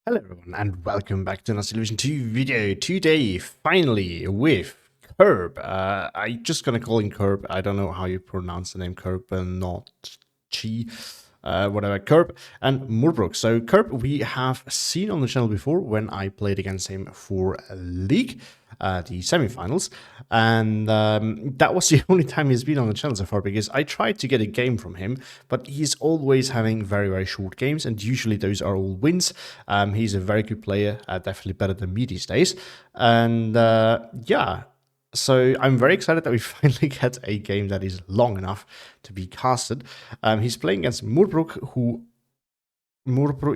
Hello everyone and welcome back to another Television 2 video. Today, finally, with Kerb. I'm just gonna call him Kerb. I don't know how you pronounce the name Kerb and not Chi. Whatever, Kerb and Murbruk. So Kerb we have seen on the channel before when I played against him for League, the semifinals, and that was the only time he's been on the channel so far because I tried to get a game from him, but he's always having very short games, and usually those are all wins. He's a very good player, definitely better than me these days, and yeah. So I'm very excited that we finally get a game that is long enough to be casted. He's playing against Murbruk,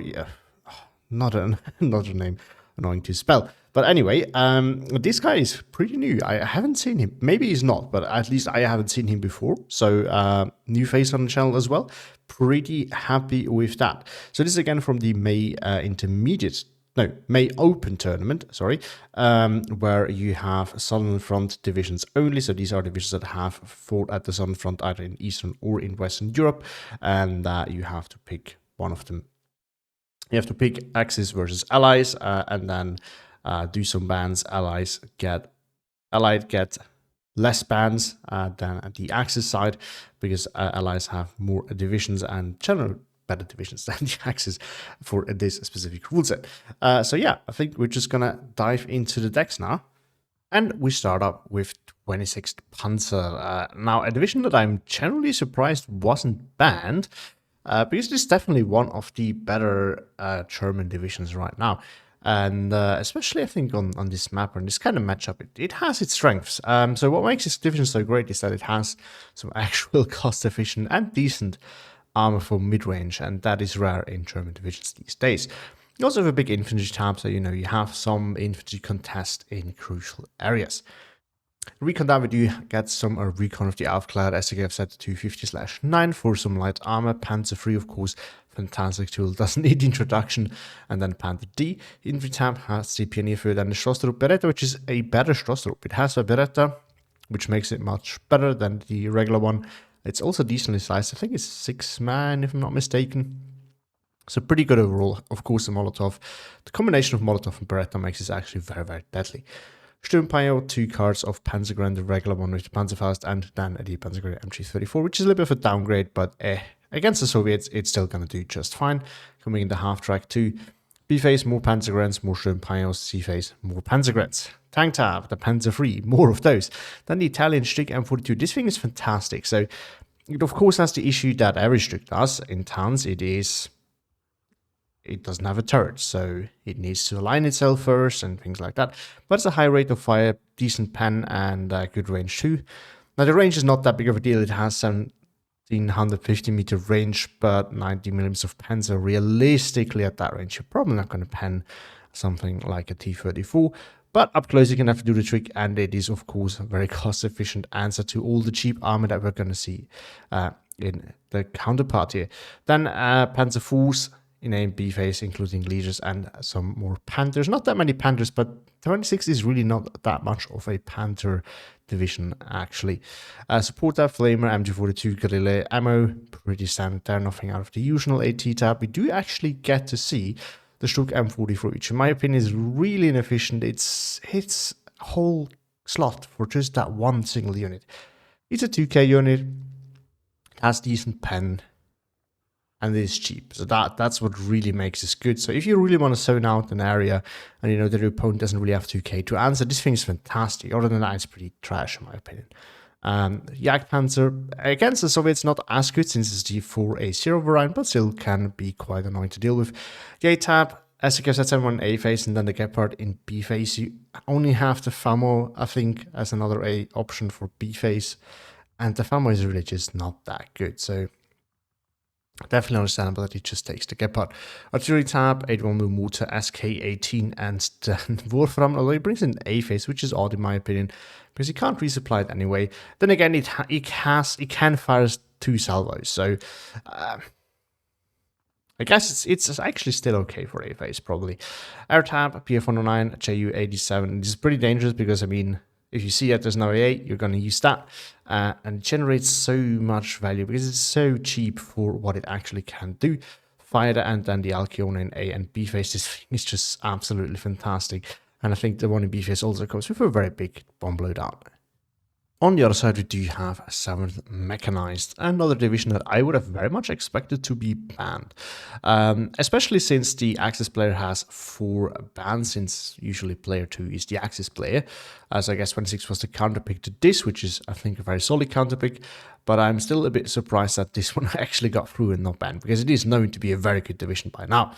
yeah, not a name, annoying to spell. But anyway, this guy is pretty new. I haven't seen him. Maybe he's not, but at least I haven't seen him before. So new face on the channel as well. Pretty happy with that. So this is again from the May May Open tournament, sorry, where you have Southern Front divisions only. So these are divisions that have fought at the Southern Front either in Eastern or in Western Europe, and you have to pick one of them. You have to pick Axis versus Allies, and then do some bans. Allied get less bans than at the Axis side, because Allies have more divisions and general better divisions than the Axis for this specific rule set. So yeah, I think we're just gonna dive into the decks now. And we start up with 26th Panzer. Now, a division that I'm generally surprised wasn't banned, because it's definitely one of the better German divisions right now. And especially, I think, on this map and this kind of matchup, it has its strengths. So what makes this division so great is that it has some actual cost-efficient and decent armor for mid-range, and that is rare in German divisions these days. You also have a big infantry tab, so you have some infantry contest in crucial areas. Recon tab, we do get some recon of the Aufklärd SDK set to 250/9 for some light armor. Panzer 3, of course, fantastic tool, doesn't need introduction. And then Panzer D. Infantry tab has the Pionierführer and the Strasstrup Beretta, which is a better Strasstrup. It has a Beretta, which makes it much better than the regular one. It's also decently sized. I think it's 6-man, if I'm not mistaken. So pretty good overall. Of course, the Molotov. The combination of Molotov and Beretta makes this actually very deadly. Sturmpio, 2 cards of Panzergrenadier, the regular one with the Panzerfaust, and then the Panzergrenadier MG34, which is a little bit of a downgrade, but against the Soviets, it's still going to do just fine. Coming in the half-track 2. B-phase, more Panzergrens, more Sturmpios. C-phase, more Panzergrens. Tank tab, the Panzer 3, more of those. Then the Italian Stück M42. This thing is fantastic. So it of course has the issue that every Stück does in towns. It doesn't have a turret, so it needs to align itself first and things like that. But it's a high rate of fire, decent pen, and good range too. Now the range is not that big of a deal. It has 1750 meter range, but 90 millimeters of pen. So realistically, at that range, you're probably not going to pen something like a T-34. But up close, you can have to do the trick, and it is, of course, a very cost-efficient answer to all the cheap armor that we're going to see in the counterpart here. Then Panzer IVs in A and B phase, including Legions and some more Panthers. Not that many Panthers, but 26 is really not that much of a Panther division, actually. Support tab, Flamer, MG42, Guerrilla ammo, pretty standard there, nothing out of the usual. AT tab, we do actually get to see the Stuck M44, which in my opinion is really inefficient. It's a whole slot for just that one single unit. It's a 2K unit, it has decent pen, and it is cheap. So that's what really makes this good. So if you really want to zone out an area and you know that your opponent doesn't really have 2K to answer, this thing is fantastic. Other than that, it's pretty trash in my opinion. Jagdpanzer against the Soviets, not as good since it's the 4A0 variant, but still can be quite annoying to deal with. Gate tab, SDK set 7 A phase, and then the Gepard in B phase. You only have the FAMO, I think, as another A option for B phase, and the FAMO is really just not that good. So definitely understandable that it just takes the Gepard. Artillery tab, 81mm mortar, SK18, and then Wolfram, although it brings in A phase, which is odd in my opinion, because you can't resupply it anyway. Then again, it can fire 2 salvos, so I guess it's actually still okay for A phase, probably. Air tab, PF109, JU87. This is pretty dangerous because, I mean, if you see that there's no A8, you're going to use that. And it generates so much value because it's so cheap for what it actually can do. fighter, and then the Alcyone in A and B phase. This thing is just absolutely fantastic. And I think the one in B phase also comes with a very big bomb loadout. On the other side, we do have 7th Mechanized, another division that I would have very much expected to be banned. Especially since the Axis player has 4 bans, since usually player 2 is the Axis player. As I guess 26 was the counterpick to this, which is, I think, a very solid counterpick. But I'm still a bit surprised that this one actually got through and not banned, because it is known to be a very good division by now.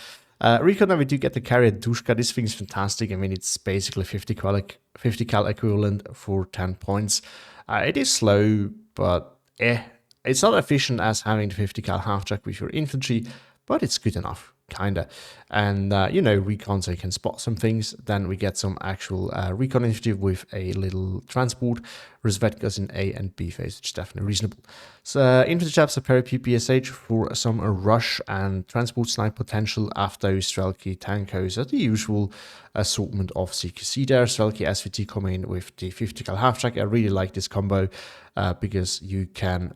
Recon, we do get the carrier Dushka. This thing is fantastic. I mean, it's basically 50 cal equivalent for 10 points. It is slow, but it's not efficient as having the 50 cal half track with your infantry, but it's good enough, kinda. And, you know, recon, so you can spot some things. Then we get some actual recon infantry with a little transport. Rozvedkas in A and B phase, which is definitely reasonable. So, infantry chaps are peri PPSH for some rush and transport snipe potential. After Strelki Tankos are the usual assortment of CQC there. Strelki SVT coming in with the 50 cal half track. I really like this combo because you can.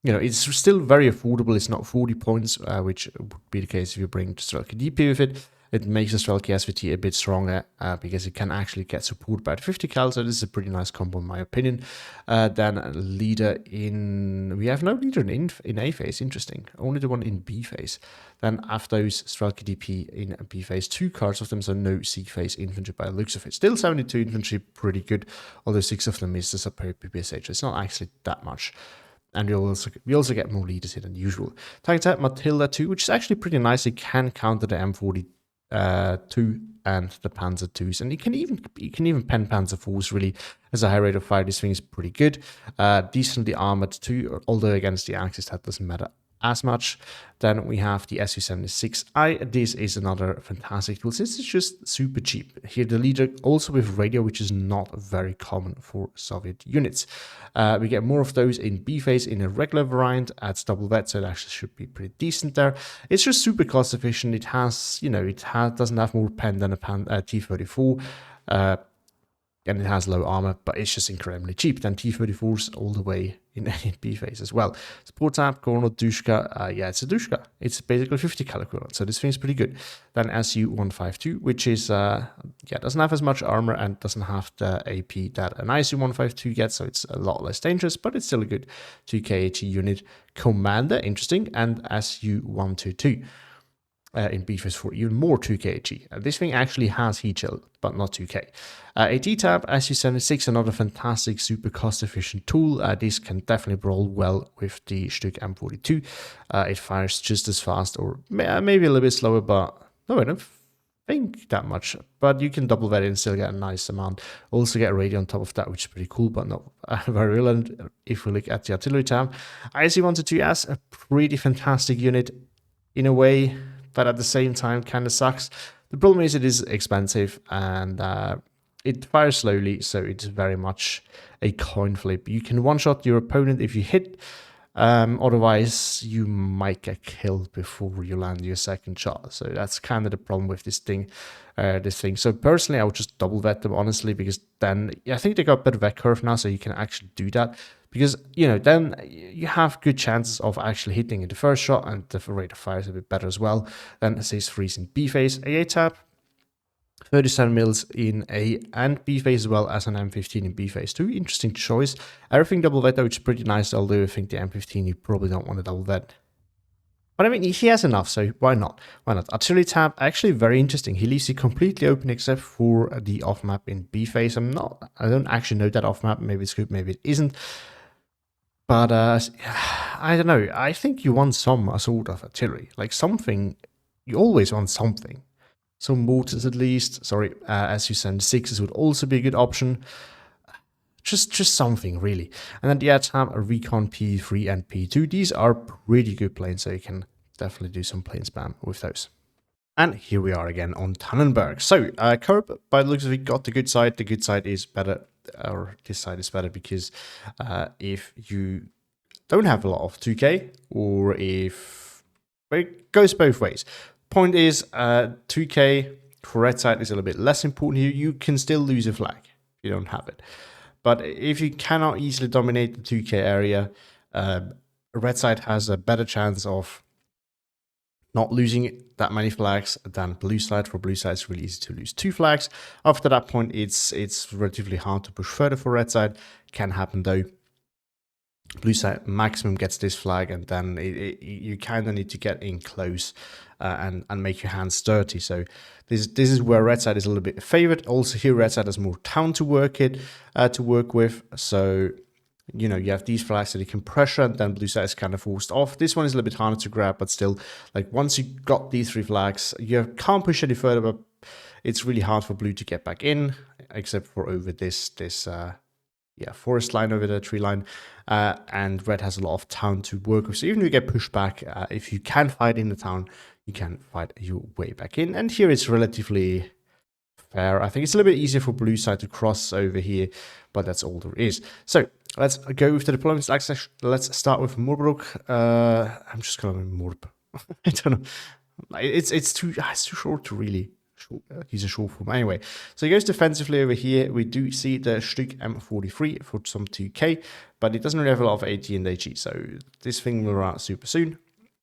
You know, it's still very affordable. It's not 40 points, which would be the case if you bring Strelki DP with it. It makes the Strelki SVT a bit stronger because it can actually get support by the 50 cal. So this is a pretty nice combo in my opinion. Then leader in... We have no leader in A phase. Interesting. Only the one in B phase. Then after those, Strelki DP in B phase. 2 cards of them, so no C phase infantry by the looks of it. Still 72 infantry, pretty good. Although 6 of them is the superior PPSH. It's not actually that much. And we also get more leaders here than usual. Target type Matilda 2, which is actually pretty nice. It can counter the M42 and the Panzer 2s, and you can even pen Panzer 4s. Really, as a high rate of fire, this thing is pretty good. Decently armored too, although against the Axis that doesn't matter as much. Then we have the Su-76I. This is another fantastic tool. This is just super cheap. Here the leader also with radio, which is not very common for Soviet units. We get more of those in B phase in a regular variant. Adds double vet, so it actually should be pretty decent there. It's just super cost efficient. It has, you know, doesn't have more pen than a T-34. And it has low armor, but it's just incredibly cheap. Then T-34s all the way in B phase as well. Support tab, Korno, Dushka. Yeah, it's a Dushka. It's basically 50 cal equivalent, so this thing is pretty good. Then Su-152, which is, doesn't have as much armor and doesn't have the AP that an Su-152 gets, so it's a lot less dangerous, but it's still a good 2k HE unit. Commander, interesting, and Su-122. In B phase for even more 2k HE. This thing actually has heat shield, but not 2k. AT tab, Su-76, another fantastic, super cost efficient tool. This can definitely roll well with the Stück M42. It fires just as fast, or maybe a little bit slower, but no, I don't think that much. But you can double that and still get a nice amount. Also get a radio on top of that, which is pretty cool, but not very relevant if we look at the artillery tab. IC-122S, a pretty fantastic unit in a way, but at the same time kind of sucks. The problem is it is expensive and it fires slowly, so it's very much a coin flip. You can one-shot your opponent if you hit, otherwise you might get killed before you land your second shot. So that's kind of the problem with this thing. So personally, I would just double vet them, honestly, because then I think they got a better vet curve now, so you can actually do that. Because, you know, then you have good chances of actually hitting in the first shot, and the rate of fire is a bit better as well. Then it says freeze in B phase, AA tab, 37 mils in A and B phase, as well as an M15 in B phase. 2 interesting choice. Everything double vet, which is pretty nice, although I think the M15 you probably don't want to double vet. But I mean, he has enough, so why not? Why not? Artillery tab, actually very interesting. He leaves it completely open except for the off map in B phase. I don't actually know that off map. Maybe it's good, maybe it isn't. But I don't know. I think you want some sort of artillery, like something. You always want something. Some mortars at least. Sorry, Su-76s would also be a good option. Just something really. And then the ads have a Recon P3 and P2. These are pretty good planes, so you can definitely do some plane spam with those. And here we are again on Tannenberg. So Kerb, by the looks of it, got the good side. The good side is better. Or this side is better because if you don't have a lot of 2k, or if it goes both ways. Point is 2k for red side is a little bit less important here. You can still lose a flag if you don't have it. But if you cannot easily dominate the 2k area, red side has a better chance of not losing that many flags than blue side. For blue side, it's really easy to lose 2 flags. After that point, it's relatively hard to push further for red side. Can happen though. Blue side maximum gets this flag, and then you kind of need to get in close and make your hands dirty. So this is where red side is a little bit favored. Also here, red side has more town to work with. So you know, you have these flags that you can pressure, and then blue side is kind of forced off. This one is a little bit harder to grab, but still, like once you got these 3 flags, you can't push any further, but it's really hard for blue to get back in, except for over this forest line, over the tree line, and red has a lot of town to work with. So even if you get pushed back, if you can fight in the town, you can fight your way back in. And here it's relatively fair. I think it's a little bit easier for blue side to cross over here, but that's all there is. So let's go with the deployments. Let's start with Murbruk. I'm just calling him Murb. I don't know. It's too short to really. He's a short form. Anyway, so he goes defensively over here. We do see the Stück M43 for some 2k, but it doesn't really have a lot of AT and HE, so this thing will run out super soon.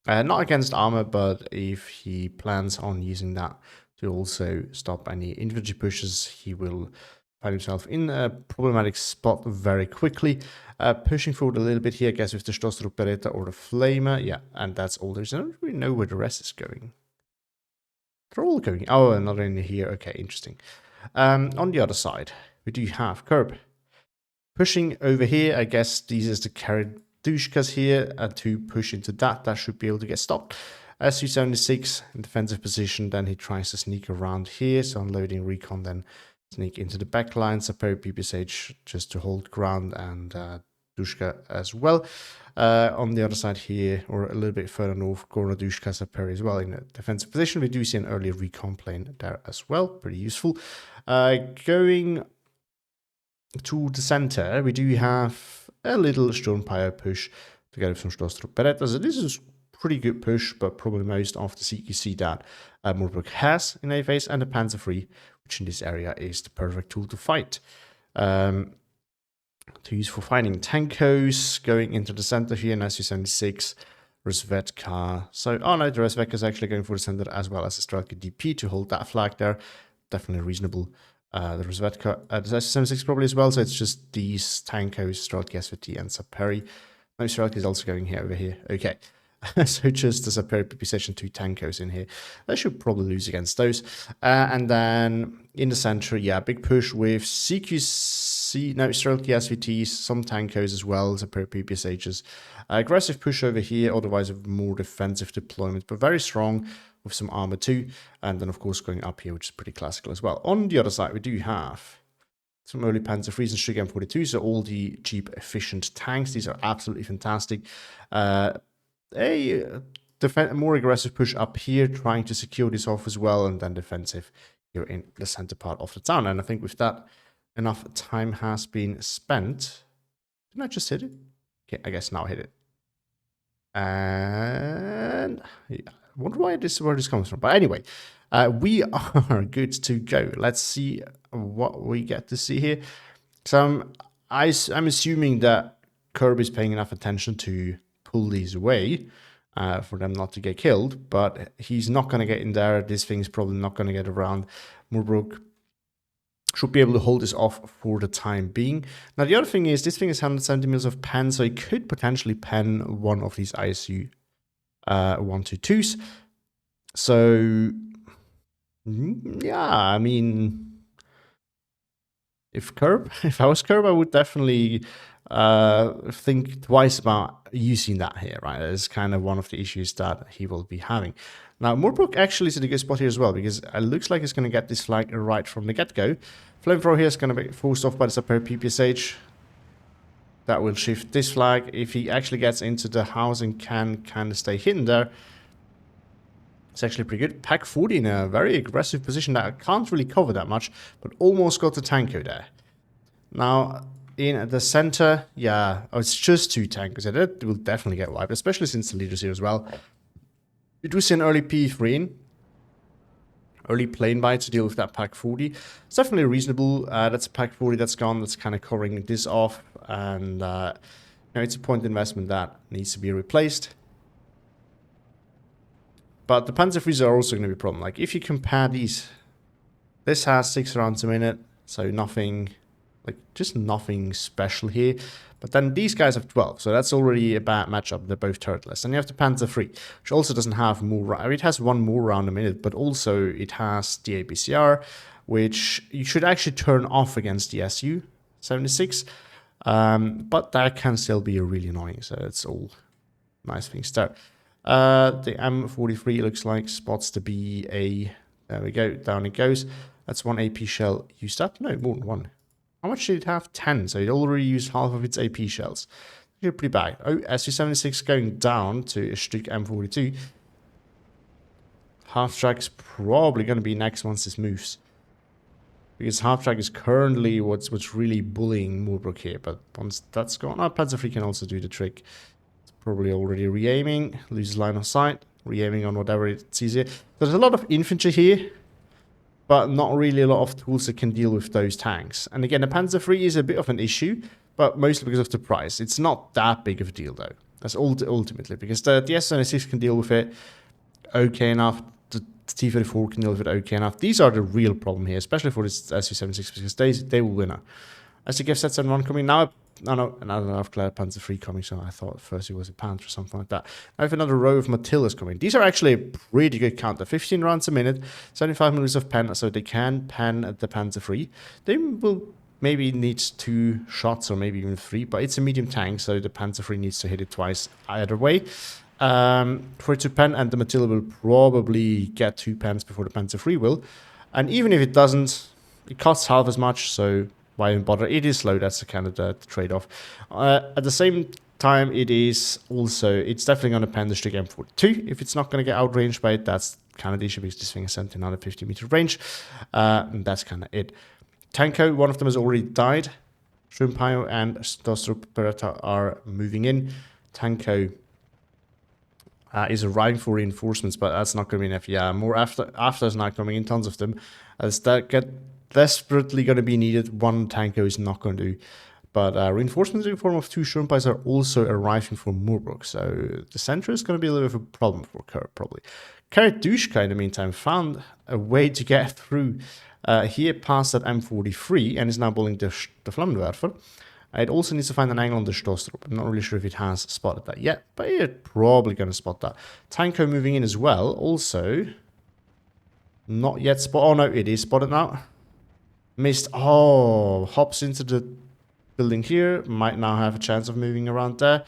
Not against armor, but if he plans on using that to also stop any infantry pushes, he will find himself in a problematic spot very quickly. Pushing forward a little bit here, I guess, with the Stostrup Beretta or the Flamer. Yeah, and that's all there is. I don't really know where the rest is going. They're all going. Oh, another in here. Okay, interesting. On the other side, we do have Kerb. Pushing over here, I guess these is the Kerbanautgs here to push into that. That should be able to get stopped. Su-76 in defensive position, then he tries to sneak around here. So unloading recon, then sneak into the back line. Saperi PPSH just to hold ground, and Dushka as well. On the other side here, or a little bit further north, Kerbanautg Saperi as well in a defensive position. We do see an early recon plane there as well, pretty useful. Going to the center, we do have a little Sturmpire push together with some Stostrup Beretta. So this is pretty good push, but probably most of the CQC that Murbruk has in a phase, and the Panzer III, which in this area is the perfect tool to fight. To use for fighting tankos, going into the center here, and Su-76, Rozvedka. So, oh no, the Rozvedka is actually going for the center as well as the Strelka DP to hold that flag there. Definitely reasonable. The Rozvedka, the Su-76 probably as well, so it's just these tankos, Strelka SVT and Saperi. No, Strelka is also going here over here. Okay. So just the Saperi PP 2 tankos in here. They should probably lose against those. And then in the center, yeah, big push with CQC, no, Strelka SVTs, some tankos as well, Saperi PPSHs. Aggressive push over here, otherwise a more defensive deployment, but very strong with some armor too. And then, of course, going up here, which is pretty classical as well. On the other side, we do have some early Panzer IIIs and Stück M42, so all the cheap, efficient tanks. These are absolutely fantastic. A more aggressive push up here, trying to secure this off as well, and then defensive here in the center part of the town. And I think with that, enough time has been spent. Didn't I just hit it? Okay, I guess now I hit it. And yeah, I wonder where this comes from. But anyway, we are good to go. Let's see what we get to see here. So I'm assuming that Kirby is paying enough attention to pull these away for them not to get killed, but he's not going to get in there. This thing's probably not going to get around. Murbruk should be able to hold this off for the time being. Now, the other thing is, this thing is 170 mils of pen, so he could potentially pen one of these ISU 122s. So, yeah, I mean, if I was Kerb, I would definitely think twice about using that here, right? That is kind of one of the issues that he will be having. Now, Murbruk actually is in a good spot here as well, because it looks like he's going to get this flag right from the get-go. Flamethrower here is going to be forced off by the Saperi PPSH. That will shift this flag. If he actually gets into the house and can kind of stay hidden there, it's actually pretty good. Pack 40 in a very aggressive position that I can't really cover that much, but almost got the tanko there. Now, in the center, yeah, it's just 2 tankers. It will definitely get wiped, especially since the leader's here as well. We do see an early P3 in. Early plane by to deal with that Pack 40. It's definitely reasonable. That's a Pack 40 that's gone. That's kind of covering this off. And you know, it's a point investment that needs to be replaced. But the Panzer IIIs are also going to be a problem. Like, if you compare these, this has 6 rounds a minute, so nothing, like, just nothing special here. But then these guys have 12, so that's already a bad matchup. They're both turretless. And you have the Panzer III, which also doesn't have more, I mean, it has 1 more round a minute, but also it has the APCR, which you should actually turn off against the Su-76. But that can still be really annoying, so it's all nice things there. The M43 looks like spots to be a... There we go, down it goes. That's 1 AP shell used up. No, more than 1. How much did it have? 10, so it already used half of its AP shells. You're pretty bad. Oh, Su-76 going down to a Stück M42. Half-track's probably going to be next once this moves. Because half-track is currently what's really bullying Murbruk here, but once that's gone... Oh, Panzer III can also do the trick. It's probably already re-aiming, loses line of sight, re-aiming on whatever it sees here. There's a lot of infantry here, but not really a lot of tools that can deal with those tanks. And again, the Panzer III is a bit of an issue, but mostly because of the price. It's not that big of a deal, though. That's ultimately, because the S-76 can deal with it okay enough. The T-34 can deal with it okay enough. These are the real problem here, especially for this Su-76, because they will win. As the Z-1 coming now, no, I've got Panzer III coming, so I thought first it was a Panther or something like that. I have another row of Matildas coming. These are actually a pretty good counter. 15 rounds a minute, 75 minutes of pen, so they can pen the Panzer III. They will maybe need 2 shots or maybe even 3, but it's a medium tank, so the Panzer III needs to hit it twice either way. For it to pen, and the Matilda will probably get 2 pens before the Panzer III will. And even if it doesn't, it costs half as much, so why even bother? It is slow, that's the kind of the trade-off. At the same time, it's definitely going to pen the Stück M42. If it's not going to get outranged by it, that's kind of the issue, because this thing is sent in another 50-meter range. And that's kind of it. Tanko, one of them has already died. Schrumpio and Stostrup Beretta are moving in. Tanko is arriving for reinforcements, but that's not going to be enough. Yeah, more after is not coming in, tons of them. As that get desperately going to be needed, 1 Tanko is not going to do. But reinforcements in the form of 2 Schurmpies are also arriving from Murbruk, so the center is going to be a little bit of a problem for Kerb, probably. Kerbanautg, in the meantime, found a way to get through here past that M43 and is now bullying the Flammenwerfer. It also needs to find an angle on the Stostrup. I'm not really sure if it has spotted that yet, but it's probably going to spot that. Tanko moving in as well, also not yet spot. Oh no, it is spotted now. Missed. Oh, hops into the building here. Might now have a chance of moving around there.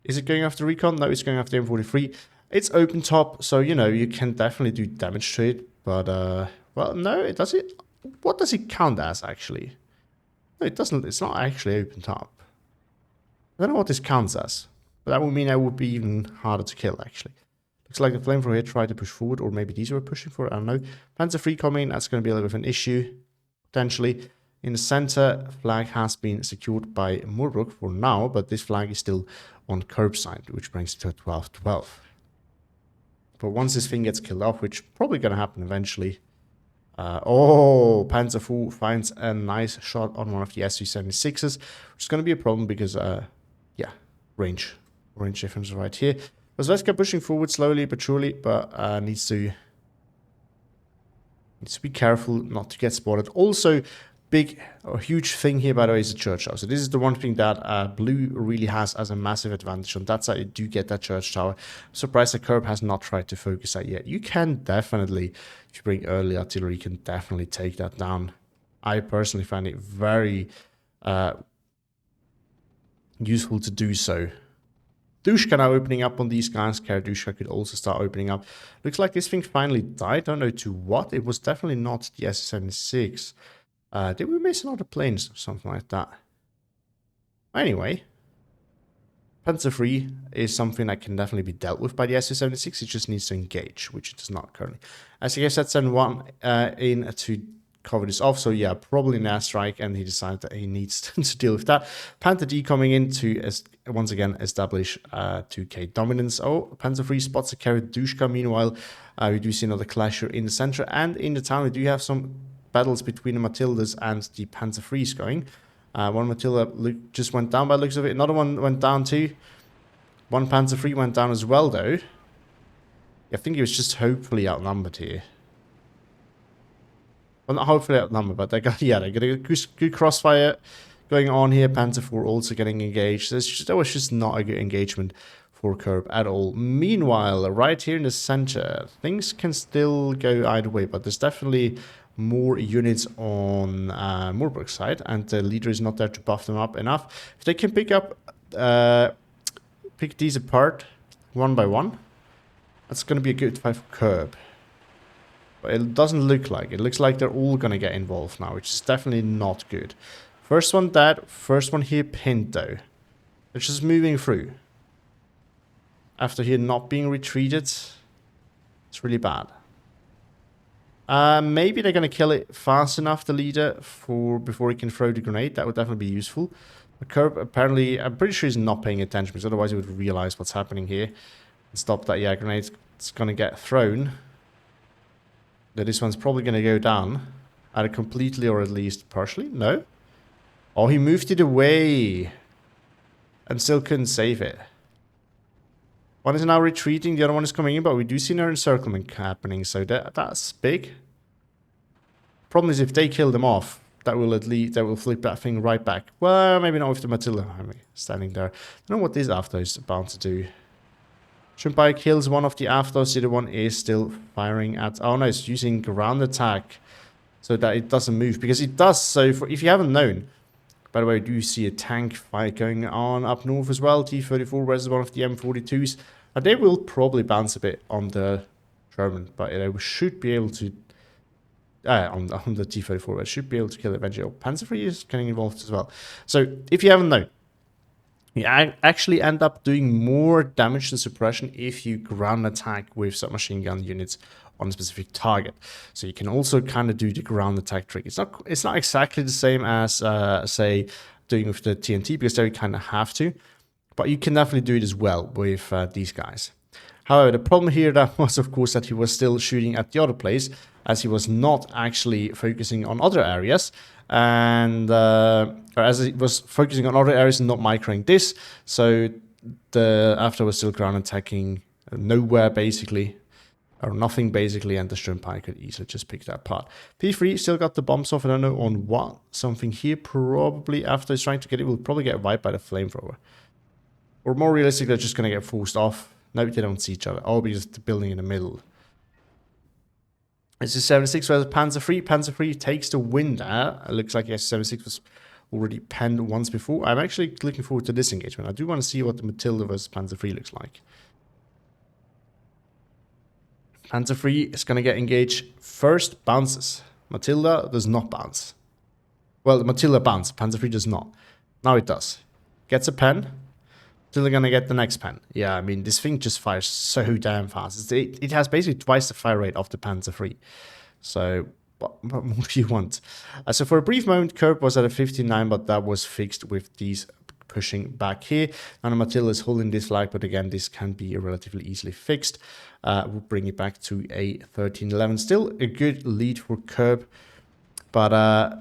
Is it going after recon? No, it's going after M43. It's open top, so you know you can definitely do damage to it. But well, no, it does it. What does it count as actually? No, it doesn't. It's not actually open top. I don't know what this counts as, but that would mean it would be even harder to kill actually. Looks like the flamethrower here tried to push forward, or maybe these were pushing for it, I don't know. Panzer III coming, that's going to be a little bit of an issue, potentially. In the center, flag has been secured by Murbruk for now, but this flag is still on Kerb's side, which brings it to a 12-12. But once this thing gets killed off, which probably going to happen eventually. Oh, Panzer IV finds a nice shot on one of the Su-76s, which is going to be a problem because, yeah, range difference right here. Zvezka pushing forward slowly but surely, but needs to be careful not to get spotted. Also, huge thing here, by the way, is the church tower. So this is the one thing that blue really has as a massive advantage. On that side, you do get that church tower. I'm surprised that Kerb has not tried to focus that yet. You can definitely, if you bring early artillery, you can definitely take that down. I personally find it very useful to do so. Dushka now opening up on these guys. Kerbanautg could also start opening up. Looks like this thing finally died. Don't know to what. It was definitely not the Su-76. Did we miss another planes or something like that? Anyway, Panzer III is something that can definitely be dealt with by the Su-76. It just needs to engage, which it does not currently. As I guess that's send 1 in to cover this off. So yeah, probably an airstrike, and he decided that he needs to deal with that. Panther D coming in to once again establish 2K dominance. Oh, Panzer III spots a Kerbanautg. Meanwhile, we do see another clasher in the center, and in the town we do have some battles between the Matildas and the Panzer IIIs going. One Matilda just went down by the looks of it. Another one went down too. One Panzer III went down as well though. I think he was just hopefully outnumbered here. Well, not hopefully outnumbered, but they got a good crossfire going on here. Panzer IV also getting engaged. That was just not a good engagement for Kerb at all. Meanwhile, right here in the center, things can still go either way, but there's definitely more units on Murbruk's side, and the leader is not there to buff them up enough. If they can pick these apart one by one, that's going to be a good fight for Kerb. But it doesn't look like it. It looks like they're all going to get involved now, which is definitely not good. First one dead, first one here pinned though. They're just moving through. After here not being retreated, it's really bad. Maybe they're going to kill it fast enough, the leader, before he can throw the grenade. That would definitely be useful. But Kerb, apparently, I'm pretty sure he's not paying attention, because otherwise he would realize what's happening here. And stop that, yeah, grenade's going to get thrown. That this one's probably going to go down. Either completely or at least partially. No? Oh, he moved it away. And still couldn't save it. One is now retreating, the other one is coming in, but we do see no encirclement happening, so that's big. Problem is, if they kill them off, that will flip that thing right back. Well, maybe not with the Matilda army standing there. I don't know what this after is about to do. Shrimpai kills one of the afters, the other one is still firing at... Oh no, it's using ground attack so that it doesn't move, because it does. So if you haven't known, by the way, do you see a tank fight going on up north as well? T-34 versus one of the M42s. They will probably bounce a bit on the German, but they should be able to... on the T-34, they should be able to kill it eventually. Oh, Panzer III is getting involved as well. So, if you haven't known, you actually end up doing more damage to suppression if you ground attack with submachine gun units on a specific target. So you can also kind of do the ground attack trick. It's not exactly the same as, say, doing with the TNT, because there you kind of have to. But you can definitely do it as well with these guys. However, the problem here that was, of course, that he was still shooting at the other place, as he was not actually focusing on other areas, and or as he was focusing on other areas and not microing this. So the after was still ground attacking nowhere basically, or nothing basically, and the Sturmpike could easily just pick that apart. P3 still got the bombs off. I don't know on what. Something here probably after he's trying to get it will probably get wiped by the flamethrower. Or more realistically, they're just going to get forced off. No, they don't see each other. Oh, because the building in the middle. This is 76 versus Panzer III. Panzer III takes the win there. It looks like S76 was already penned once before. I'm actually looking forward to this engagement. I do want to see what the Matilda versus Panzer III looks like. Panzer III is going to get engaged first, bounces. Matilda does not bounce. Well, Matilda bounces. Panzer III does not. Now it does. Gets a pen. Still gonna get the next pen. Yeah, I mean, this thing just fires so damn fast. It has basically twice the fire rate of the Panzer III. So, what more do you want? So for a brief moment, Kerb was at a 59, but that was fixed with these pushing back here. Now Matilda is holding this flag, but again, this can be relatively easily fixed. We'll bring it back to a 13-11. Still a good lead for Kerb, but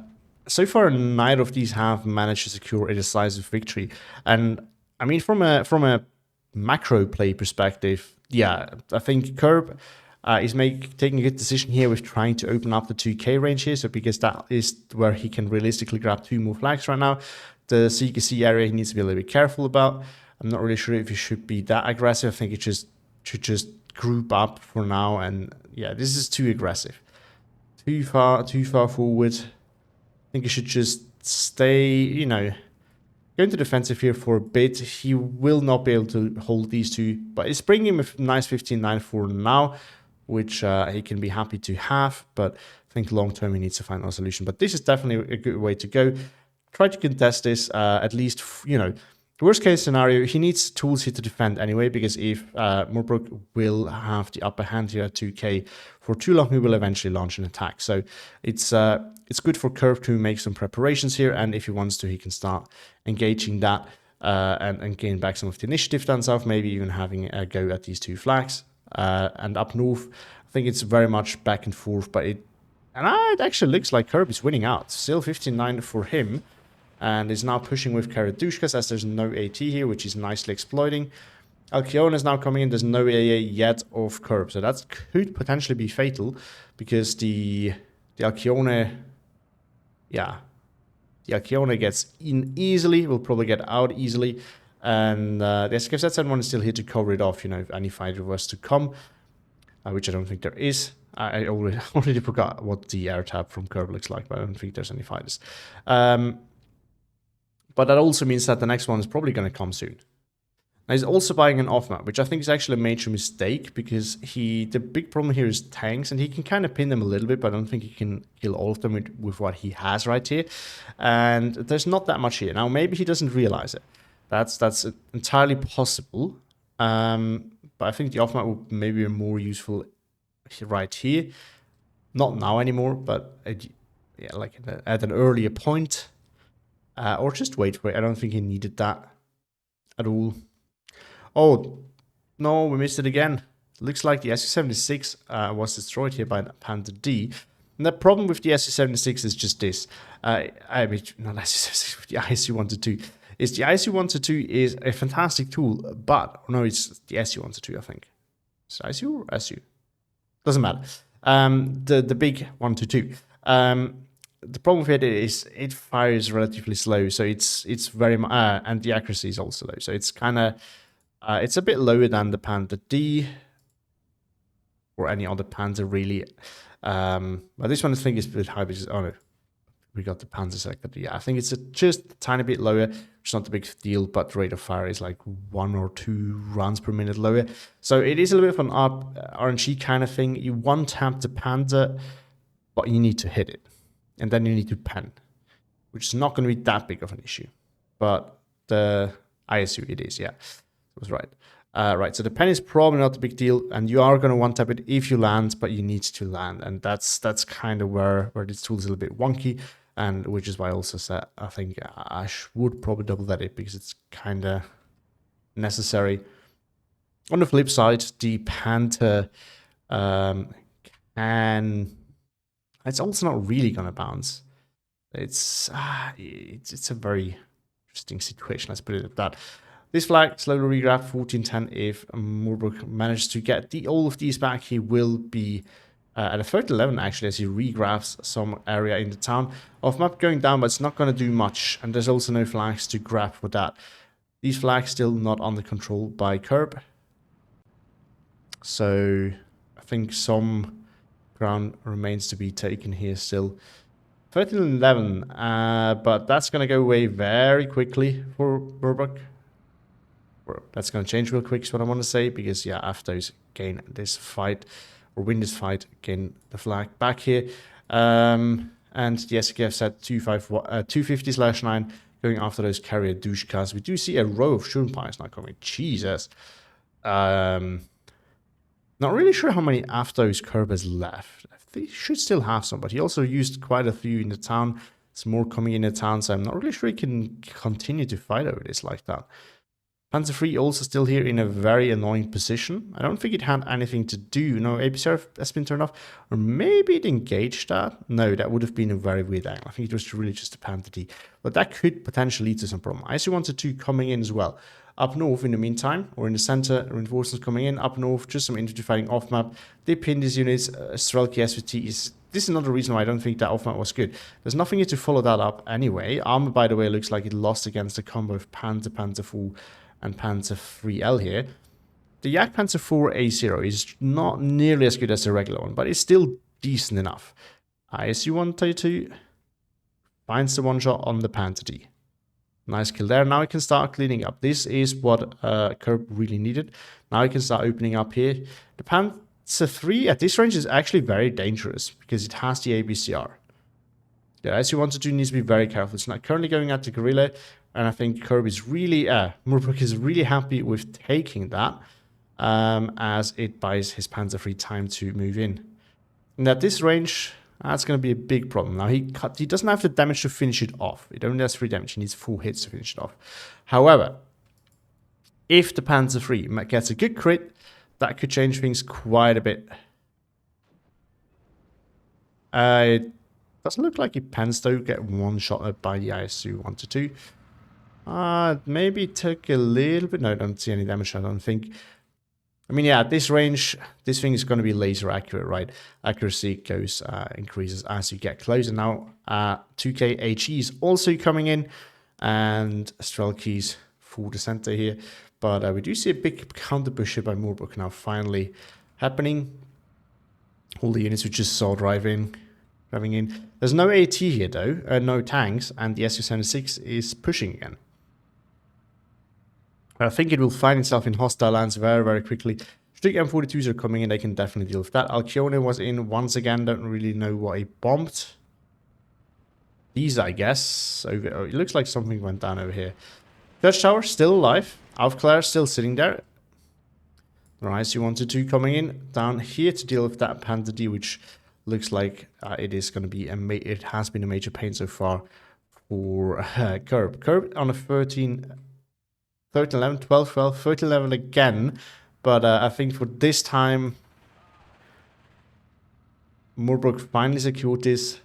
so far neither of these have managed to secure a decisive victory. And I mean, from a macro play perspective, yeah, I think Kerb is taking a good decision here with trying to open up the 2K range here. So because that is where he can realistically grab 2 more flags right now. The CKC area he needs to be a little bit careful about. I'm not really sure if he should be that aggressive. I think it should just group up for now. And yeah, this is too aggressive, too far forward. I think he should just stay, you know, go into defensive here for a bit. He will not be able to hold these two, but it's bringing him a nice 15-9 for now, which he can be happy to have, but I think long term he needs to find a solution. But this is definitely a good way to go. Try to contest this, at least, you know, the worst case scenario, he needs tools here to defend anyway, because if Murbruk will have the upper hand here at 2K for too long, he will eventually launch an attack. So it's good for Kerb to make some preparations here, and if he wants to, he can start engaging that and gain back some of the initiative down south, maybe even having a go at these 2 flags. And up north, I think it's very much back and forth, but it actually looks like Kerb is winning out. Still 15-9 for him. And is now pushing with Kerbanautg, as there's no AT here, which is nicely exploiting. Alcyone is now coming in. There's no AA yet of Kerb, so that could potentially be fatal because the Alcyone, yeah, the Alcyone gets in easily, will probably get out easily, and the SKZ-1 is still here to cover it off, you know, if any fighter was to come, which I don't think there is. I already forgot what the air tab from Kerb looks like, but I don't think there's any fighters. But that also means that the next one is probably going to come soon. Now he's also buying an off-map, which I think is actually a major mistake, because the big problem here is tanks, and he can kind of pin them a little bit, but I don't think he can kill all of them with what he has right here. And there's not that much here. Now, maybe he doesn't realize it. That's entirely possible. But I think the off-map would maybe be more useful right here. Not now anymore, but yeah, like at an earlier point. Or just wait for it. I don't think he needed that at all. Oh, no, we missed it again. Looks like the SU-76 was destroyed here by the Panzer D. And the problem with the SU-76 is just this. I mean, not SU-76, the ISU-122. Is the ISU-122 is a fantastic tool, but, no, it's the SU-122, I think. Is it ISU or SU? Doesn't matter. The big 122. The problem with it is it fires relatively slow, so it's very and the accuracy is also low, so it's kind of it's a bit lower than the Panzer D or any other Panzer really. But this one I think is a bit high because oh no, we got the Panzer Deck. Yeah, I think it's just a tiny bit lower. It's not a big deal, but the rate of fire is like 1 or 2 rounds per minute lower. So it is a little bit of an RNG kind of thing. You one tap the Panzer, but you need to hit it. And then you need to pen, which is not going to be that big of an issue. But the ISU, it is, yeah. I was right. Right, so the pen is probably not a big deal, and you are going to one-tap it if you land, but you need to land. And that's kind of where this tool is a little bit wonky, and which is why I also said I think I would probably double that it, because it's kind of necessary. On the flip side, the Panther can... It's also not really going to bounce. It's a very interesting situation, let's put it at that. This flag slowly regrab 1410. If Murbruk manages to get all of these back, he will be at a 30-11 actually, as he regrabs some area in the town. Off map going down, but it's not going to do much, and there's also no flags to grab for that. These flags still not under control by Kerb. So I think some ground remains to be taken here still. 13-11, but that's going to go away very quickly for Murbruk. That's going to change real quick is what I want to say, because yeah, after those gain this fight, or win this fight, gain the flag back here. And the SKF set 250/9 going after those carrier douche. We do see a row of Sturmpires now coming. Jesus. Not really sure how many Aftos Kerb has left. They should still have some, but he also used quite a few in the town. There's more coming in the town, so I'm not really sure he can continue to fight over this like that. Panzer III also still here in a very annoying position. I don't think it had anything to do. No, APCR has been turned off. Or maybe it engaged that. No, that would have been a very weird angle. I think it was really just a Panther D. But that could potentially lead to some problem. ISU-122 coming in as well. Up north in the meantime, or in the center, reinforcements coming in. Up north, just some infantry fighting off map. They pin these units. Strelki SVT is... This is another reason why I don't think that off map was good. There's nothing here to follow that up anyway. Armor, by the way, looks like it lost against the combo of Panzer, Panzer IV, and Panzer IIIL here. The Yak Panzer IV A0 is not nearly as good as the regular one, but it's still decent enough. ISU-132 finds the one shot on the Panther D. Nice kill there. Now I can start cleaning up. This is what Kerb really needed. Now I can start opening up here. The Panzer III at this range is actually very dangerous because it has the ABCR. The ISU-122 needs to be very careful. It's not currently going at the guerrilla, and I think Kerb is really, Murbruk is really happy with taking that, as it buys his Panzer III time to move in. And at this range, that's going to be a big problem. Now, he doesn't have the damage to finish it off. It only has 3 damage. He needs 4 hits to finish it off. However, if the Panzer III gets a good crit, that could change things quite a bit. It doesn't look like he pens though, get one shot by the ISU-122. Maybe took a little bit. No, I don't see any damage, I don't think. I mean, yeah, at this range, this thing is going to be laser accurate, right? Accuracy goes, increases as you get closer. Now, 2K HE is also coming in, and Strelky's for the center here. But we do see a big counter push here by Murbruk now finally happening. All the units we just saw driving in. There's no AT here though, no tanks, and the Su-76 is pushing again. I think it will find itself in hostile lands very, very quickly. Strict M42s are coming in, they can definitely deal with that. Alcione was in once again, don't really know what he bombed. These, I guess. It looks like something went down over here. Church Tower still alive. Aufklär still sitting there. Right, Su-122 coming in down here to deal with that Panzer D, which looks like it is going to be it has been a major pain so far for Kerb. Kerb on a 13, 11, 12, 12, 13 level again. But I think for this time, Murbruk finally secured this.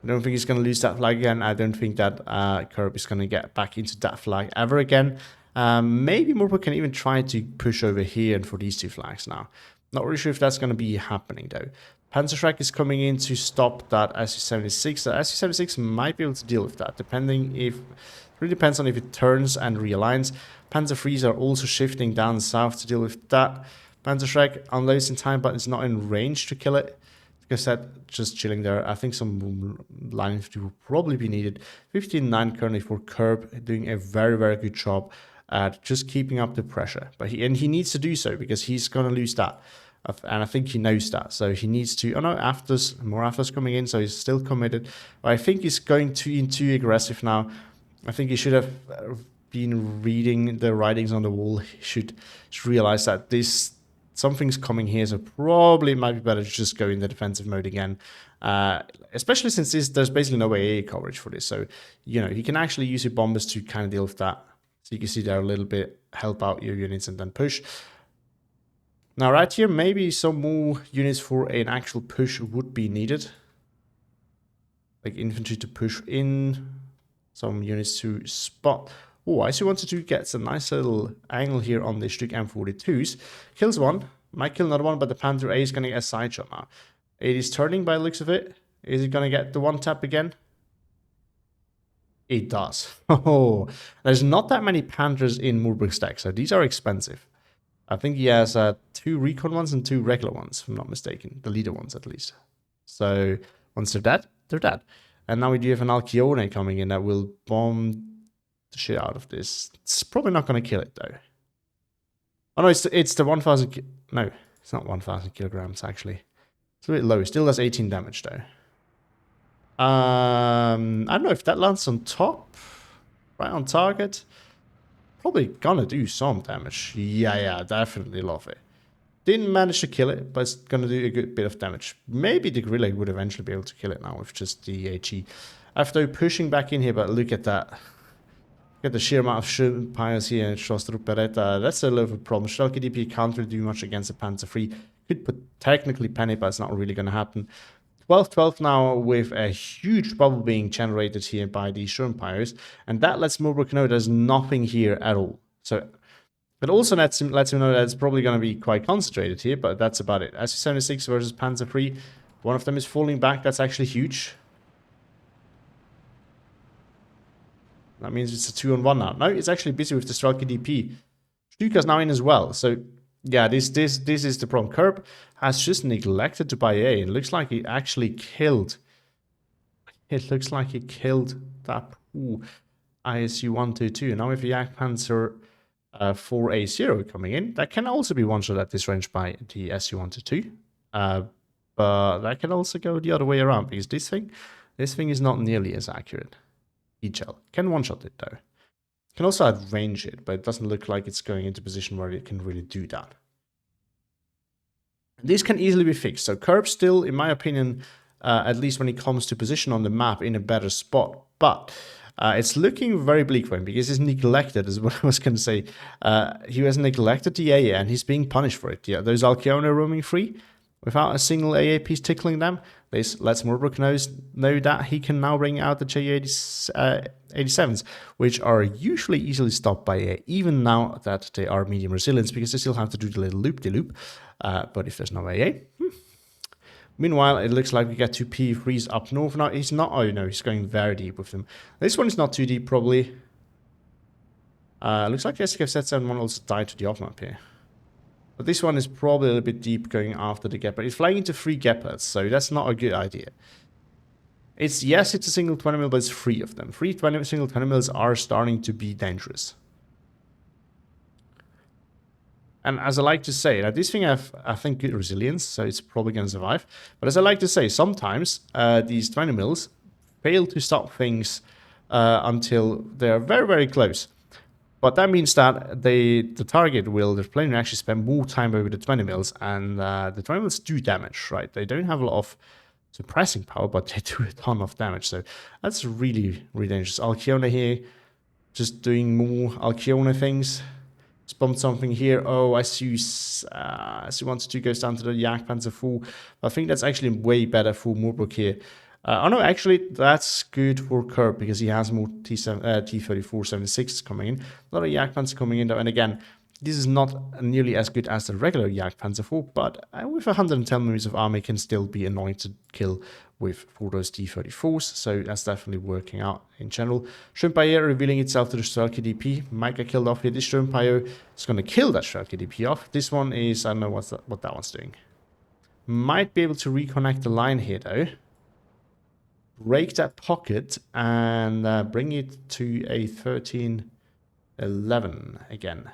I don't think he's going to lose that flag again. I don't think that Kerb is going to get back into that flag ever again. Maybe Murbruk can even try to push over here and for these two flags now. Not really sure if that's going to be happening though. Panzerschreck is coming in to stop that Su-76. The Su-76 might be able to deal with that, depending if... It really depends on if it turns and realigns. Panzer IIIs are also shifting down south to deal with that. Panzerschreck unloads in time, but it's not in range to kill it. Like I said, just chilling there. I think some line infantry will probably be needed. 15-9 currently for Kerb, doing a very, very good job at just keeping up the pressure. But he needs to do so because he's going to lose that. And I think he knows that. So he needs to... Oh no, more afters coming in, so he's still committed. But I think he's going too aggressive now. I think he should have been reading the writings on the wall. He should realize that something's coming here, so probably it might be better to just go in the defensive mode again. Especially since there's basically no AA coverage for this. So, you know, you can actually use your bombers to kind of deal with that. So you can see there a little bit, help out your units and then push. Now right here, maybe some more units for an actual push would be needed. Like infantry to push in. Some units to spot. Oh, I see wanted to get a nice little angle here on the Stück M42s. Kills one. Might kill another one, but the Panther A is going to get a side shot now. It is turning by the looks of it. Is it going to get the one tap again? It does. Oh, there's not that many Panthers in Murbruk's deck, so these are expensive. I think he has 2 recon ones and 2 regular ones, if I'm not mistaken. The leader ones, at least. So, once they're dead, they're dead. And now we do have an Alcione coming in that will bomb the shit out of this. It's probably not going to kill it, though. Oh, no, it's the 1,000... No, it's not 1,000 kilograms, actually. It's a bit low. It still does 18 damage, though. I don't know if that lands on top. Right on target. Probably gonna do some damage. Yeah, definitely love it. Didn't manage to kill it, but it's gonna do a good bit of damage. Maybe the Guerrilla would eventually be able to kill it now with just the HE. After pushing back in here, but look at that. Look at the sheer amount of Schurmpires here in Schloss-Beretta. That's a little bit of a problem. Schalke DP can't really do much against the Panzer III. Could technically pen it, but it's not really gonna happen. 12-12 now with a huge bubble being generated here by the Schurmpires. And that lets Murbruk know there's nothing here at all. So it also lets him know that it's probably going to be quite concentrated here, but that's about it. Su-76 versus Panzer III. One of them is falling back. That's actually huge. That means it's a 2-on-1 now. No, it's actually busy with the Strelke DP. Stuka's now in as well. So, yeah, this is the problem. Kerb has just neglected to buy A. It looks like he actually killed... It looks like he killed that ISU-122. Now with the Jagdpanzer 4A0 coming in, that can also be one-shot at this range by the SU-122. But that can also go the other way around, because this thing is not nearly as accurate. HL can one-shot it though. Can also outrange it, but it doesn't look like it's going into position where it can really do that. This can easily be fixed. So Kerb still, in my opinion, at least when it comes to position on the map, in a better spot. But it's looking very bleak for him because he's neglected, is what I was going to say. He has neglected the AA and he's being punished for it. Yeah, those Alcione roaming free. without a single AA piece tickling them. This lets Murbruk know that he can now bring out the Ju-87s, which are usually easily stopped by AA, even now that they are medium resilience, because they still have to do the little loop-de-loop. But if there's no AA... Meanwhile, it looks like we get two P3s up north. Now, he's not... Oh, no, he's going very deep with them. This one is not too deep, probably. Looks like the SKF-Z7 one also died to the off-map here. But this one is probably a little bit deep going after the Gepard. He's flying into 3 Gepards, so that's not a good idea. Yes, it's a single 20 mil, but it's 3 of them. 3 single 20 mils are starting to be dangerous. And as I like to say, now this thing have, I think, good resilience, so it's probably going to survive. But as I like to say, sometimes these 20 mils fail to stop things until they're very, very close. But that means that the target will, the plane will actually spend more time over the 20 mils, and the 20 mils do damage, right? They don't have a lot of suppressing power, but they do a ton of damage, so that's really, really dangerous. Alcione here, just doing more Alcione things. Bumped something here. Oh, I see SU-122 goes down to the Jagdpanzer IV. I think that's actually way better for Murbruk here. Oh no, actually, that's good for Kerb because he has more T-34-76s coming in. A lot of Jagdpanzer coming in though. And again, this is not nearly as good as the regular Jagdpanzer IV, but with 110mm of armor, it can still be annoying to kill for those T-34s, so that's definitely working out in general. Shrimpayo revealing itself to the Strelke DP. Might get killed off here. This Shrimpayo is going to kill that Strelke DP off. This one is, I don't know what that one's doing. Might be able to reconnect the line here though. Break that pocket and bring it to a 13-11 again.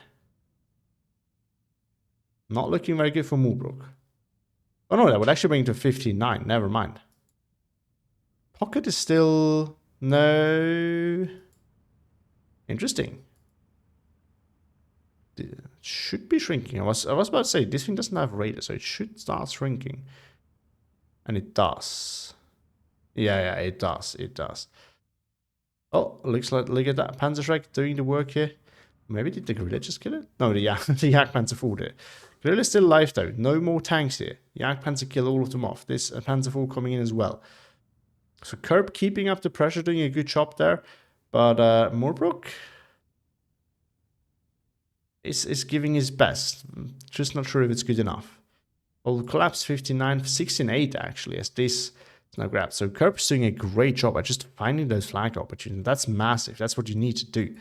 Not looking very good for Murbruk. Oh no, that would actually bring it to 15-9. Never mind. Pocket is still... No... Interesting. It should be shrinking. I was about to say, this thing doesn't have radar, so it should start shrinking. And it does. Yeah, it does. It does. Oh, looks like, look at that. Panzer Deck doing the work here. Maybe did the Gorilla just kill it? No, the Jagdpanzer IV did. Gorilla's still alive though. No more tanks here. Jagdpanzer kill all of them off. This Panzer IV coming in as well. So Kerb keeping up the pressure, doing a good job there. But Murbruk is giving his best. Just not sure if it's good enough. Well, collapse 59, 16-8 actually, as this is now grabbed. So Kerb's doing a great job at just finding those flag opportunities. That's massive. That's what you need to do.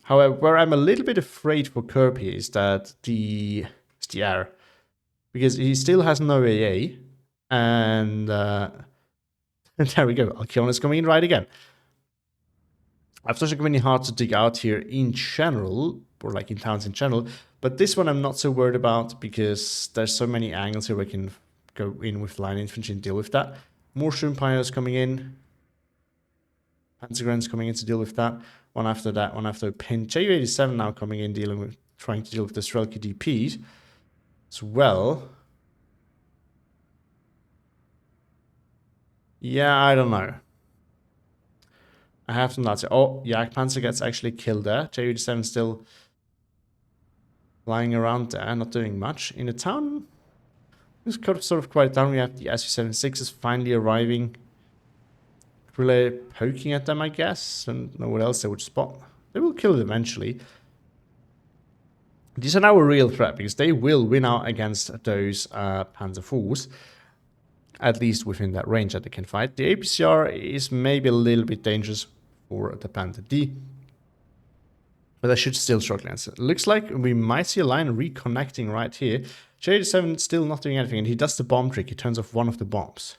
However, where I'm a little bit afraid for Kerb here is that the air. Because he still has no AA. And there we go. Alcione is coming in right again. After really hard to dig out here in general, or like in towns in general. But this one I'm not so worried about because there's so many angles here where we can go in with line infantry and deal with that. More Shrimpayos coming in. Panzergrens coming in to deal with that. One after that, one after a pin. Ju-87 now coming in, trying to deal with the Strelke DPs as well. Yeah, I don't know. I have to not say. Oh, Jagdpanzer gets actually killed there. Ju-87 still flying around there, not doing much. In the town, it's sort of quiet down. We have the SU-76s finally arriving. Really poking at them, I guess. And know what else they would spot. They will kill it eventually. These are now a real threat because they will win out against those Panzer IVs. At least within that range that they can fight. The APCR is maybe a little bit dangerous for the Panzer D. But I should still struggle against it. Looks like we might see a line reconnecting right here. Ju-87 still not doing anything. And he does the bomb trick. He turns off one of the bombs.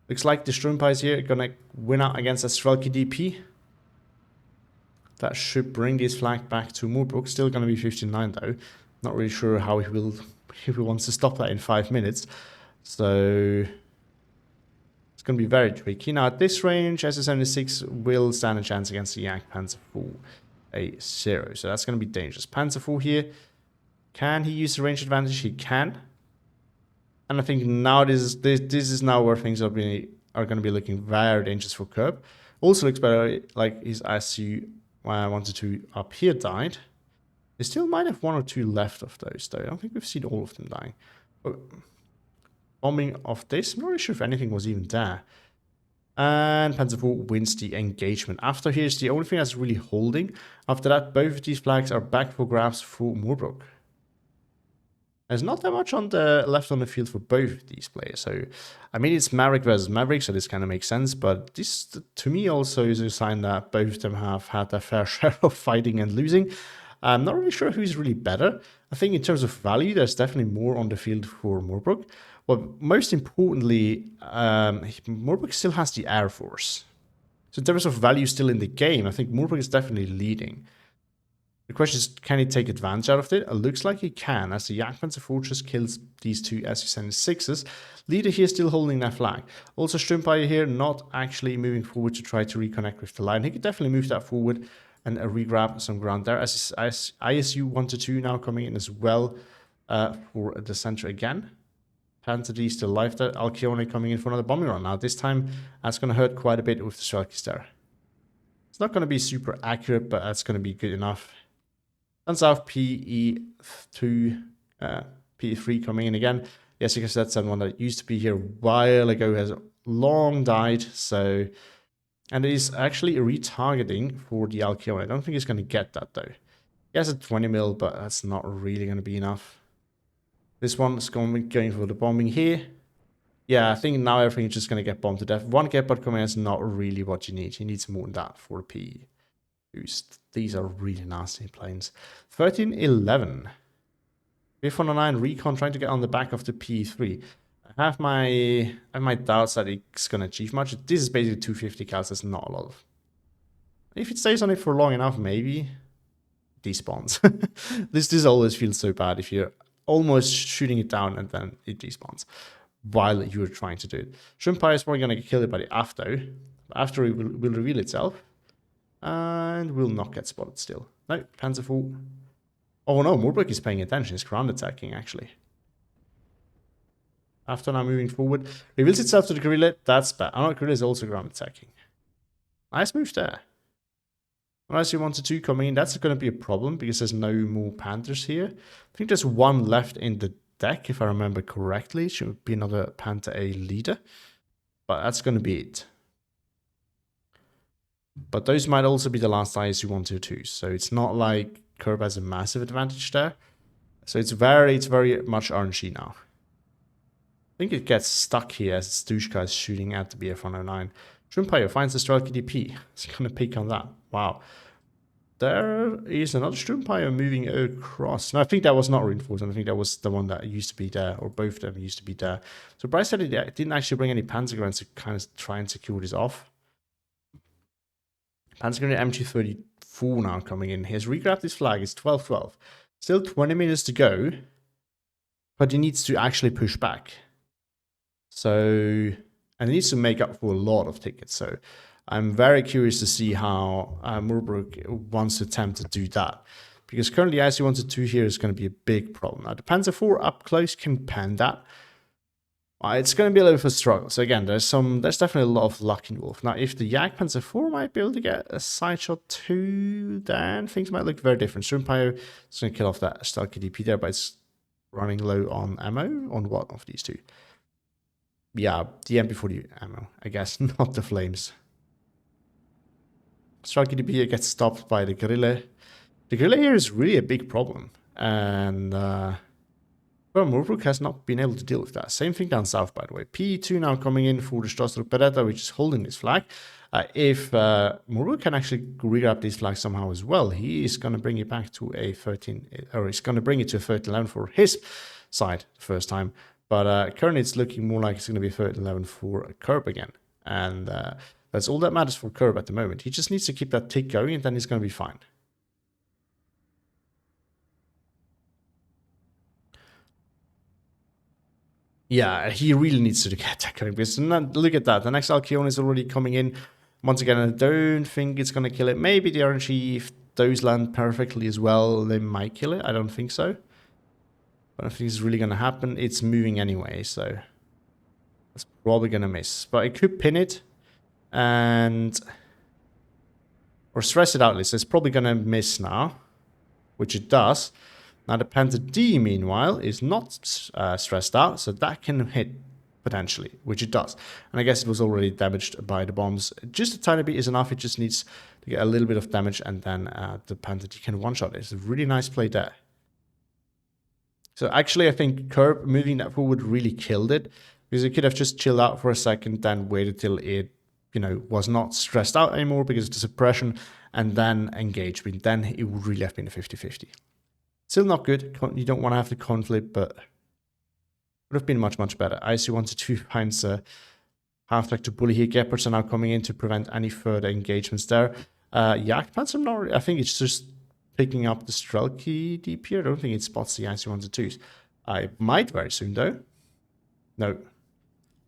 Looks like the Strumpa is here going to win out against a Strelke DP. That should bring this flag back to Murbruk. Still going to be 59 though. Not really sure how he will, if he wants to stop that in 5 minutes. So it's going to be very tricky. Now at this range, SS-76 will stand a chance against the Jagdpanzer IV a 0. So that's going to be dangerous. Panzer IV here. Can he use the range advantage? He can. And I think now this is now where things are going to be looking very dangerous for Kerb. Also looks better like his SU-122 up here died. They still might have 1 or 2 left of those though. I don't think we've seen all of them dying. But bombing of this. I'm not really sure if anything was even there. And Panzer IV wins the engagement. After here's the only thing that's really holding. After that, both of these flags are back for grabs for Murbruk. There's not that much on the left on the field for both of these players. So, I mean, it's Maverick versus Maverick, so this kind of makes sense. But this, to me, also is a sign that both of them have had their fair share of fighting and losing. I'm not really sure who's really better. I think in terms of value, there's definitely more on the field for Murbruk. But most importantly, Murbruk still has the Air Force. So in terms of value still in the game, I think Murbruk is definitely leading. The question is, can he take advantage out of it? It looks like he can, as the Jagdpanzer Fortress kills these two SU-76s. Leader here still holding that flag. Also, Strumpire here not actually moving forward to try to reconnect with the line. He could definitely move that forward and regrab some ground there. As ISU 1-2 now coming in as well for the center again. Panzer D still alive there. Alcione coming in for another bombing run. Now this time that's going to hurt quite a bit with the Strelkys there. It's not going to be super accurate, but that's going to be good enough. And south PE2, PE3 coming in again. Yes, because that's someone that used to be here a while ago, has long died. So, and it is actually retargeting for the Alcione. I don't think he's going to get that though. He has a 20 mil, but that's not really going to be enough. This one's going for the bombing here. Yeah, I think now everything is just going to get bombed to death. One Gepard coming in is not really what you need. You need more than that for PE. These are really nasty planes. 13-11. F-109 Recon trying to get on the back of the P3. I have my doubts that it's going to achieve much. This is basically 250 cals. That's not a lot of. If it stays on it for long enough, maybe despawns. This always feels so bad if you're almost shooting it down and then it despawns while you're trying to do it. Shrimpire is probably going to get killed by the AFTO. After it will reveal itself. And will not get spotted still. No, Panzer IV. Oh no, Murbruk is paying attention. He's ground attacking, actually. After now moving forward. Reveals itself to the Guerrilla. That's bad. Oh no, Guerrilla is also ground attacking. Nice move there. Unless you wanted to coming in, that's going to be a problem because there's no more Panthers here. I think there's one left in the deck, if I remember correctly. Should be another Panther A leader. But that's going to be it. But those might also be the last ISU 122, so it's not like Kerb has a massive advantage there. So it's very much RNG now. I think it gets stuck here as Stushka is shooting at the BF-109. Shrimpire finds the Strelky DP. It's going to pick on that. Wow. There is another Shrimpire moving across. No, I think that was not reinforced. I think that was the one that used to be there, or both of them used to be there. So Bryce said he didn't actually bring any Panzergranates to kind of try and secure this off. Panzergrenade MG34 now coming in. He has regrabbed his flag. It's 12-12. Still 20 minutes to go. But he needs to actually push back. So, and he needs to make up for a lot of tickets. So I'm very curious to see how Murbruk wants to attempt to do that. Because currently IC 1-2 here is going to be a big problem. Now the Panzer IV up close can pen that. It's going to be a little bit of a struggle. So again, there's definitely a lot of luck involved. Now, if the Jagdpanzer IV might be able to get a side shot too, then things might look very different. Shrimpire is going to kill off that Stalker DP there, but it's running low on ammo. On what of these two? Yeah, the MP40 ammo, I guess, not the flames. Stalker DP gets stopped by the Guerrilla. The Guerrilla here is really a big problem. And well, Murbruk has not been able to deal with that. Same thing down south, by the way. PE2 now coming in for the Strasbourg Beretta, which is holding this flag. If Murbruk can actually regrab this flag somehow as well, he is going to bring it back to a 13, or he's going to bring it to a 13-11 for his side the first time. But currently it's looking more like it's going to be 13-11 for Kerb again. And that's all that matters for Kerb at the moment. He just needs to keep that tick going and then he's going to be fine. Yeah, he really needs to get that going because look at that. The next Alcione is already coming in. Once again, I don't think it's going to kill it. Maybe the RNG, if those land perfectly as well, they might kill it. I don't think so. But I don't think it's really going to happen. It's moving anyway, so that's probably going to miss. But it could pin it and or stress it out. So it's probably going to miss now, which it does. Now the Panzer D, meanwhile, is not stressed out, so that can hit potentially, which it does. And I guess it was already damaged by the bombs. Just a tiny bit is enough. It just needs to get a little bit of damage, and then the Panzer Deck can one-shot it. It's a really nice play there. So actually, I think Kerb moving that forward really killed it, because it could have just chilled out for a second, then waited till it, you know, was not stressed out anymore because of the suppression, and then engaged. But then it would really have been a 50-50. Still not good. You don't want to have the conflict, but would have been much, much better. IC-122 finds a half-track to bully here. Gepards are now coming in to prevent any further engagements there. Jagdpanzer, not really. I think it's just picking up the Strelky DP. I don't think it spots the IC-122s. I might very soon, though. No.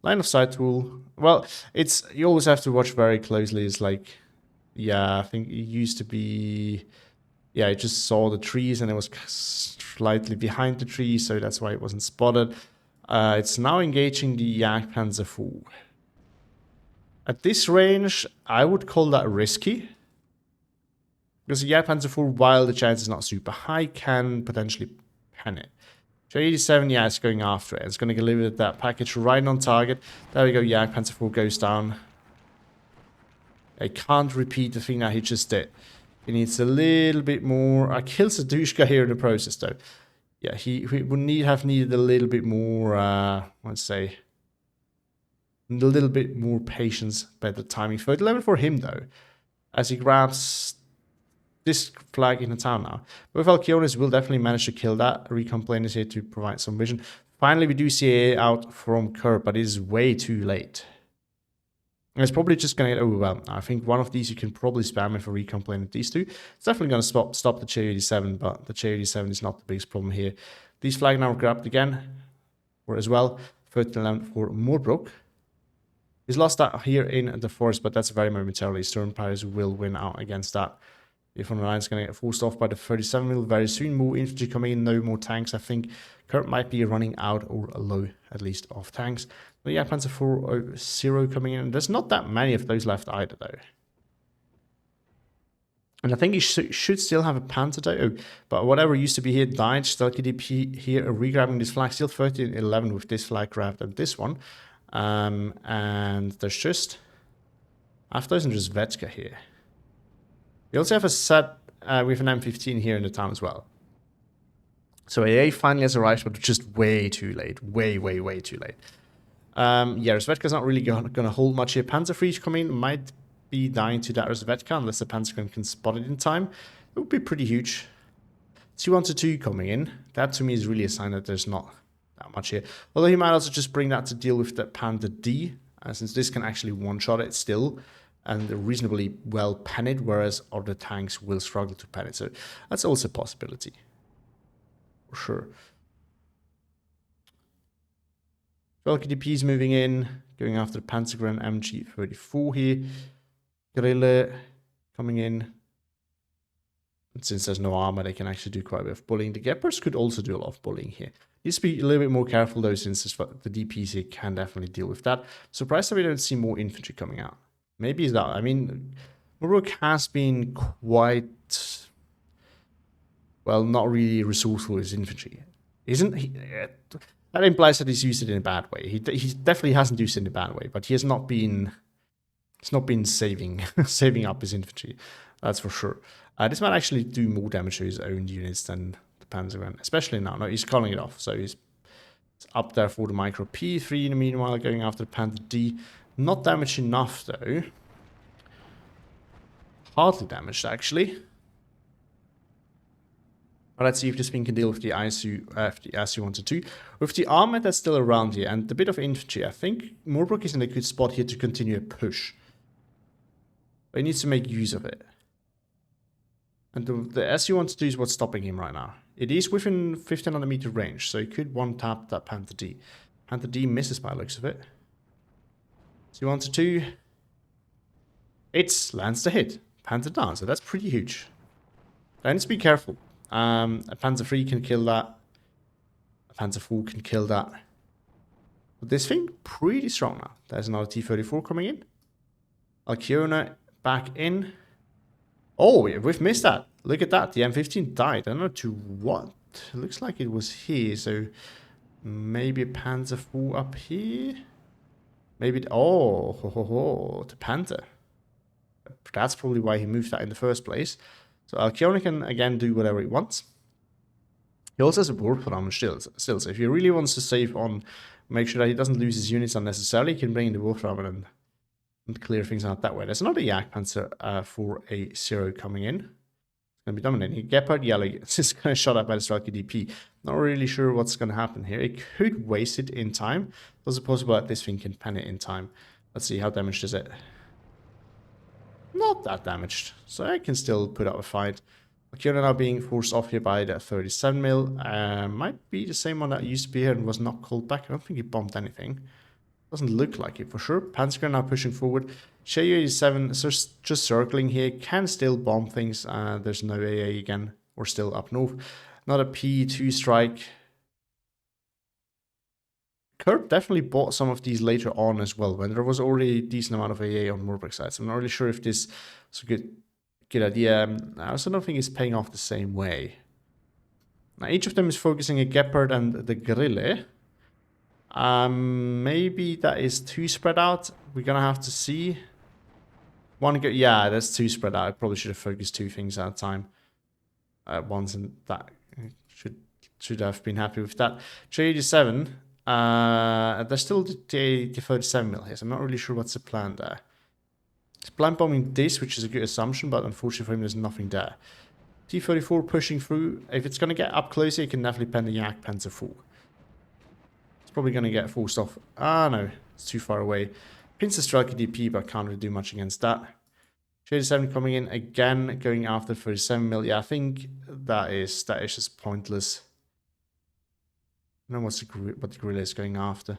Line of sight tool. Well, it's, you always have to watch very closely. It's like, yeah, I think it used to be, yeah, it just saw the trees and it was slightly behind the trees, so that's why it wasn't spotted. It's now engaging the Jagdpanzer IV. At this range, I would call that risky. Because the Jagdpanzer IV, while the chance is not super high, can potentially pen it. J87, yeah, it's going after it. It's going to deliver that package right on target. There we go, Jagdpanzer IV goes down. I can't repeat the thing that he just did. He needs a little bit more. Kills a Dushka here in the process, though. Yeah, he would have needed a little bit more, let's say, a little bit more patience, better timing. Third level for him, though, as he grabs this flag in the town now. Both Alkiones will definitely manage to kill that. Recomplain is here to provide some vision. Finally, we do see a out from Kerb, but it is way too late. And it's probably just going to get overwhelmed. I think one of these you can probably spam it for recomplain at these two. It's definitely going to stop the J87, but the J87 is not the biggest problem here. These flag now grabbed again, or as well. 13-11 for Murbruk. He's lost that here in the forest, but that's very momentarily. Stormpires will win out against that. If on the line is going to get forced off by the 37mm very soon. More infantry coming in, no more tanks. I think Kerb might be running out, or low at least, of tanks. But yeah, Panzer 4-0 coming in. There's not that many of those left either, though. And I think he should still have a Panzer Deck. Oh, but whatever used to be here died. Stelky DP here regrabbing this flag. Still 13-11 with this flag grabbed and this one. And there's just... After there's just Vetska here. We also have a set with an M15 here in the town as well. So AA finally has arrived, but just way too late. Way, way, way too late. Yeah, Rozvedka's not really going to hold much here. Panzer III coming might be dying to that Rozvedka unless the Panzer can spot it in time. It would be pretty huge. T122 coming in. That to me is really a sign that there's not that much here. Although he might also just bring that to deal with the Panzer D, since this can actually one-shot it still. And reasonably well pen it, whereas other tanks will struggle to pen it. So that's also a possibility. For sure. DP is moving in, going after the Panzergren MG34 here. Guerrilla coming in. And since there's no armor, they can actually do quite a bit of bullying. The Gepards could also do a lot of bullying here. Needs to be a little bit more careful though, since the DPs here can definitely deal with that. Surprised that we don't see more infantry coming out. Maybe it's that. I mean, Murbruk has been quite, well, not really resourceful with his infantry. Isn't he? That implies that he's used it in a bad way. He definitely hasn't used it in a bad way, but he has not been, he's not been saving up his infantry. That's for sure. This might actually do more damage to his own units than the Panzergren, especially now. No, he's calling it off, so he's up there for the Micro P3 in the meanwhile, going after the Panzer D. Not damaged enough, though. Hardly damaged, actually. But let's see if this thing can deal with the ISU-122. With the armor that's still around here and the bit of infantry, I think Murbruk is in a good spot here to continue a push. But he needs to make use of it. And the SU-122 is what's stopping him right now. It is within 1500 meter range, so he could one-tap that Panther D. Panther D misses by the looks of it. SU-122. It lands the hit. Panther down, so that's pretty huge. I need to be careful. A Panzer III can kill that. A Panzer IV can kill that. But this thing, pretty strong now. There's another T-34 coming in. Alkiona back in. Oh, we've missed that. Look at that. The M15 died. I don't know to what. It looks like it was here, so Maybe a Panzer 4 up here. Maybe, the Panzer. That's probably why he moved that in the first place. So Alcione can again do whatever he wants. He also has a Warpram still, so if he really wants to save on, make sure that he doesn't lose his units unnecessarily, he can bring in the Warpram and clear things out that way. There's another Yak Panzer for a 0 coming in. It's going to be dominating. Gepard Yellow is just going to shot up by the Strelky DP. Not really sure what's going to happen here. It could waste it in time. There's a possibility that this thing can pen it in time. Let's see, how damaged is it? Not that damaged, so I can still put up a fight. Akira now being forced off here by the 37 mil. Might be the same one that used to be here and was not called back. I don't think he bombed anything. Doesn't look like it for sure. Panzer now pushing forward. Sheu 87 just circling here. Can still bomb things. There's no AA again. We're still up north. Not a P2 strike. Kerb definitely bought some of these later on as well, when there was already a decent amount of AA on Murbruk side. So I'm not really sure if this is a good idea. I also don't think it's paying off the same way. Now each of them is focusing a Gepard and the Grille. Maybe that is too spread out. We're gonna have to see. Yeah, that's too spread out. I probably should have focused 2 things at a time at once, and that should have been happy with that. J87. There's still the 37 mil here, so I'm not really sure what's the plan there. It's blind bombing this, which is a good assumption, but unfortunately for him, there's nothing there. T-34 pushing through. If it's going to get up closer, you can definitely pen the Yak Panzer 4. It's probably going to get forced off. No, it's too far away. Pins the Strelky DP, but can't really do much against that. J87 coming in again, going after 37 mil. Yeah, I think that is just pointless. I don't know what the Gorilla is going after.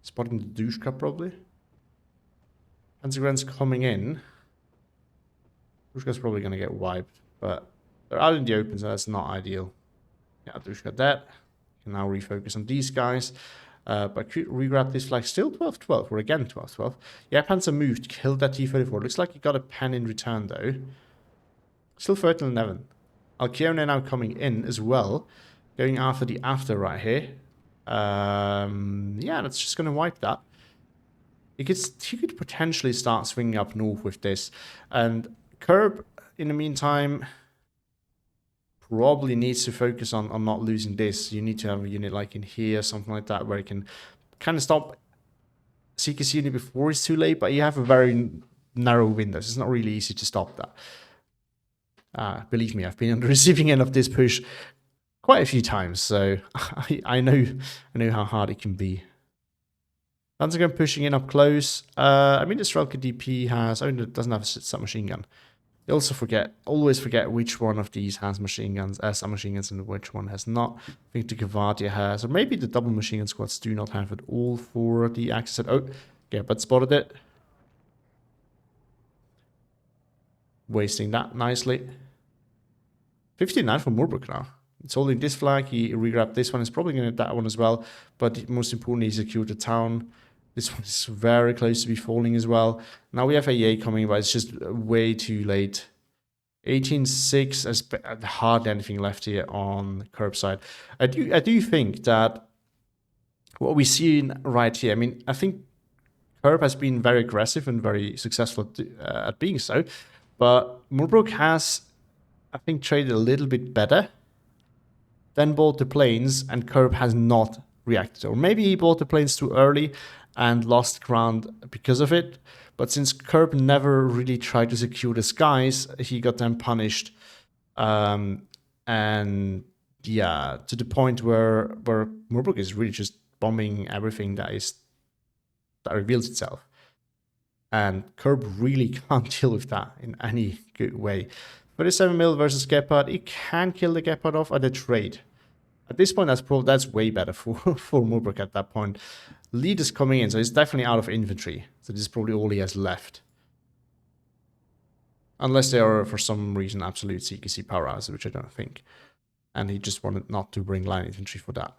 Spotting the Dushka, probably. Panzergren's coming in. Dushka's probably going to get wiped, but they're out in the open, so that's not ideal. Yeah, Dushka dead. Can now refocus on these guys. But could re-grab this flag. Still 12-12. We're again 12-12. Yeah, Panzer moved, killed that T-34. Looks like he got a pen in return, though. Still 13-11. Alcione now coming in as well. Going after the after right here. Yeah, that's just going to wipe that. He could potentially start swinging up north with this. And Kerb, in the meantime, probably needs to focus on not losing this. You need to have a unit like in here, something like that, where you can kind of stop Seeker's unit before it's too late, but you have a very narrow window. So it's not really easy to stop that. Believe me, I've been on the receiving end of this push quite a few times, so I know how hard it can be. Panzergun pushing in up close. I mean, the Strelka DP doesn't have a submachine gun. They also always forget which one of these has machine guns, submachine guns, and which one has not. I think the Gavadia has, or maybe the double machine gun squads do not have it all for the access. Oh, yeah, but spotted it. Wasting that nicely. 59 for Murbruk now. It's holding this flag. He re-grabbed this one. It's probably going to that one as well. But most importantly, he secured the town. This one is very close to be falling as well. Now we have AA coming, but it's just way too late. 18-6. There's hardly anything left here on Kerbside. I do think that what we see right here, I mean, I think Kerb has been very aggressive and very successful at being so. But Murbruk has, I think, traded a little bit better. Then bought the planes, and Kerb has not reacted. Or maybe he bought the planes too early and lost ground because of it. But since Kerb never really tried to secure the skies, he got them punished. And yeah, to the point where Murbruk is really just bombing everything that reveals itself. And Kerb really can't deal with that in any good way. 37 mil versus Gepard. He can kill the Gepard off at a trade. At this point, that's way better for Murbruk at that point. Lead is coming in, so he's definitely out of infantry. So this is probably all he has left. Unless they are, for some reason, absolute CQC powerhouses, which I don't think. And he just wanted not to bring line infantry for that.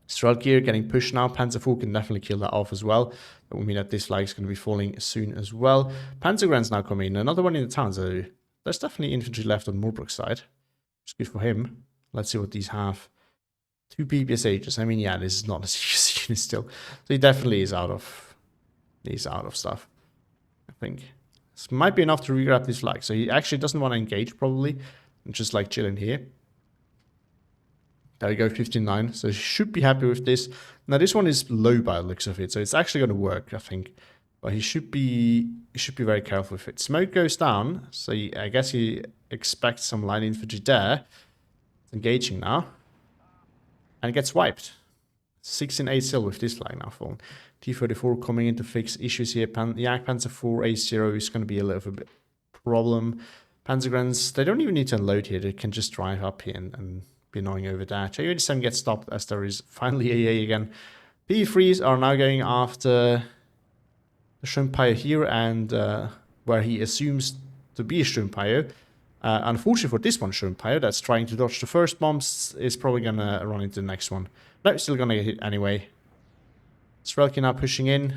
Strelgear getting pushed now. Panzer 4 can definitely kill that off as well. That will mean that this flag is going to be falling soon as well. Panzergrand's now coming in. Another one in the town, so there's definitely infantry left on Murbruk's side. It's good for him. Let's see what these have. 2 PPSHs. I mean, yeah, this is not a serious unit still. So he definitely is out of stuff, I think. This might be enough to regrab this flag. So he actually doesn't want to engage, probably. And just like chilling here. There we go, 59. So he should be happy with this. Now this one is low by the looks of it, so it's actually going to work, I think. But he should be very careful with it. Smoke goes down, so I guess he expects some light infantry there. It's engaging now. And it gets wiped. 16-8 still with this flag now falling. T-34 coming in to fix issues here. Yak Panzer 4 A0 is going to be a little bit problem. Panzergrens, they don't even need to unload here. They can just drive up here and be annoying over there. J87 gets stopped as there is finally AA again. P3s are now going after the Shrimpire here and where he assumes to be a Shrimpire. Unfortunately for this one, Shrimpire, that's trying to dodge the first bombs, is probably going to run into the next one. No, still going to get hit anyway. Strelky now pushing in.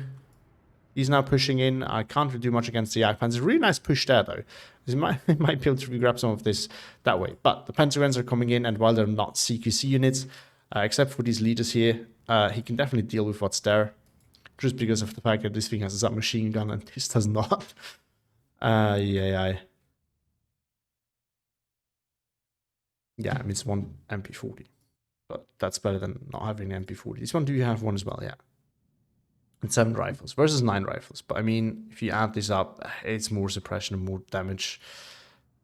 He's now pushing in. I can't really do much against the Yak Panzer. Really nice push there, though. He might be able to grab some of this that way. But the Panzergrens are coming in, and while they're not CQC units, except for these leaders here, he can definitely deal with what's there. Just because of the fact that this thing has a submachine gun and this does not. Yeah, I mean, it's one MP40. But that's better than not having an MP40. This one, do you have one as well? Yeah. And 7 rifles versus 9 rifles. But I mean, if you add this up, it's more suppression and more damage,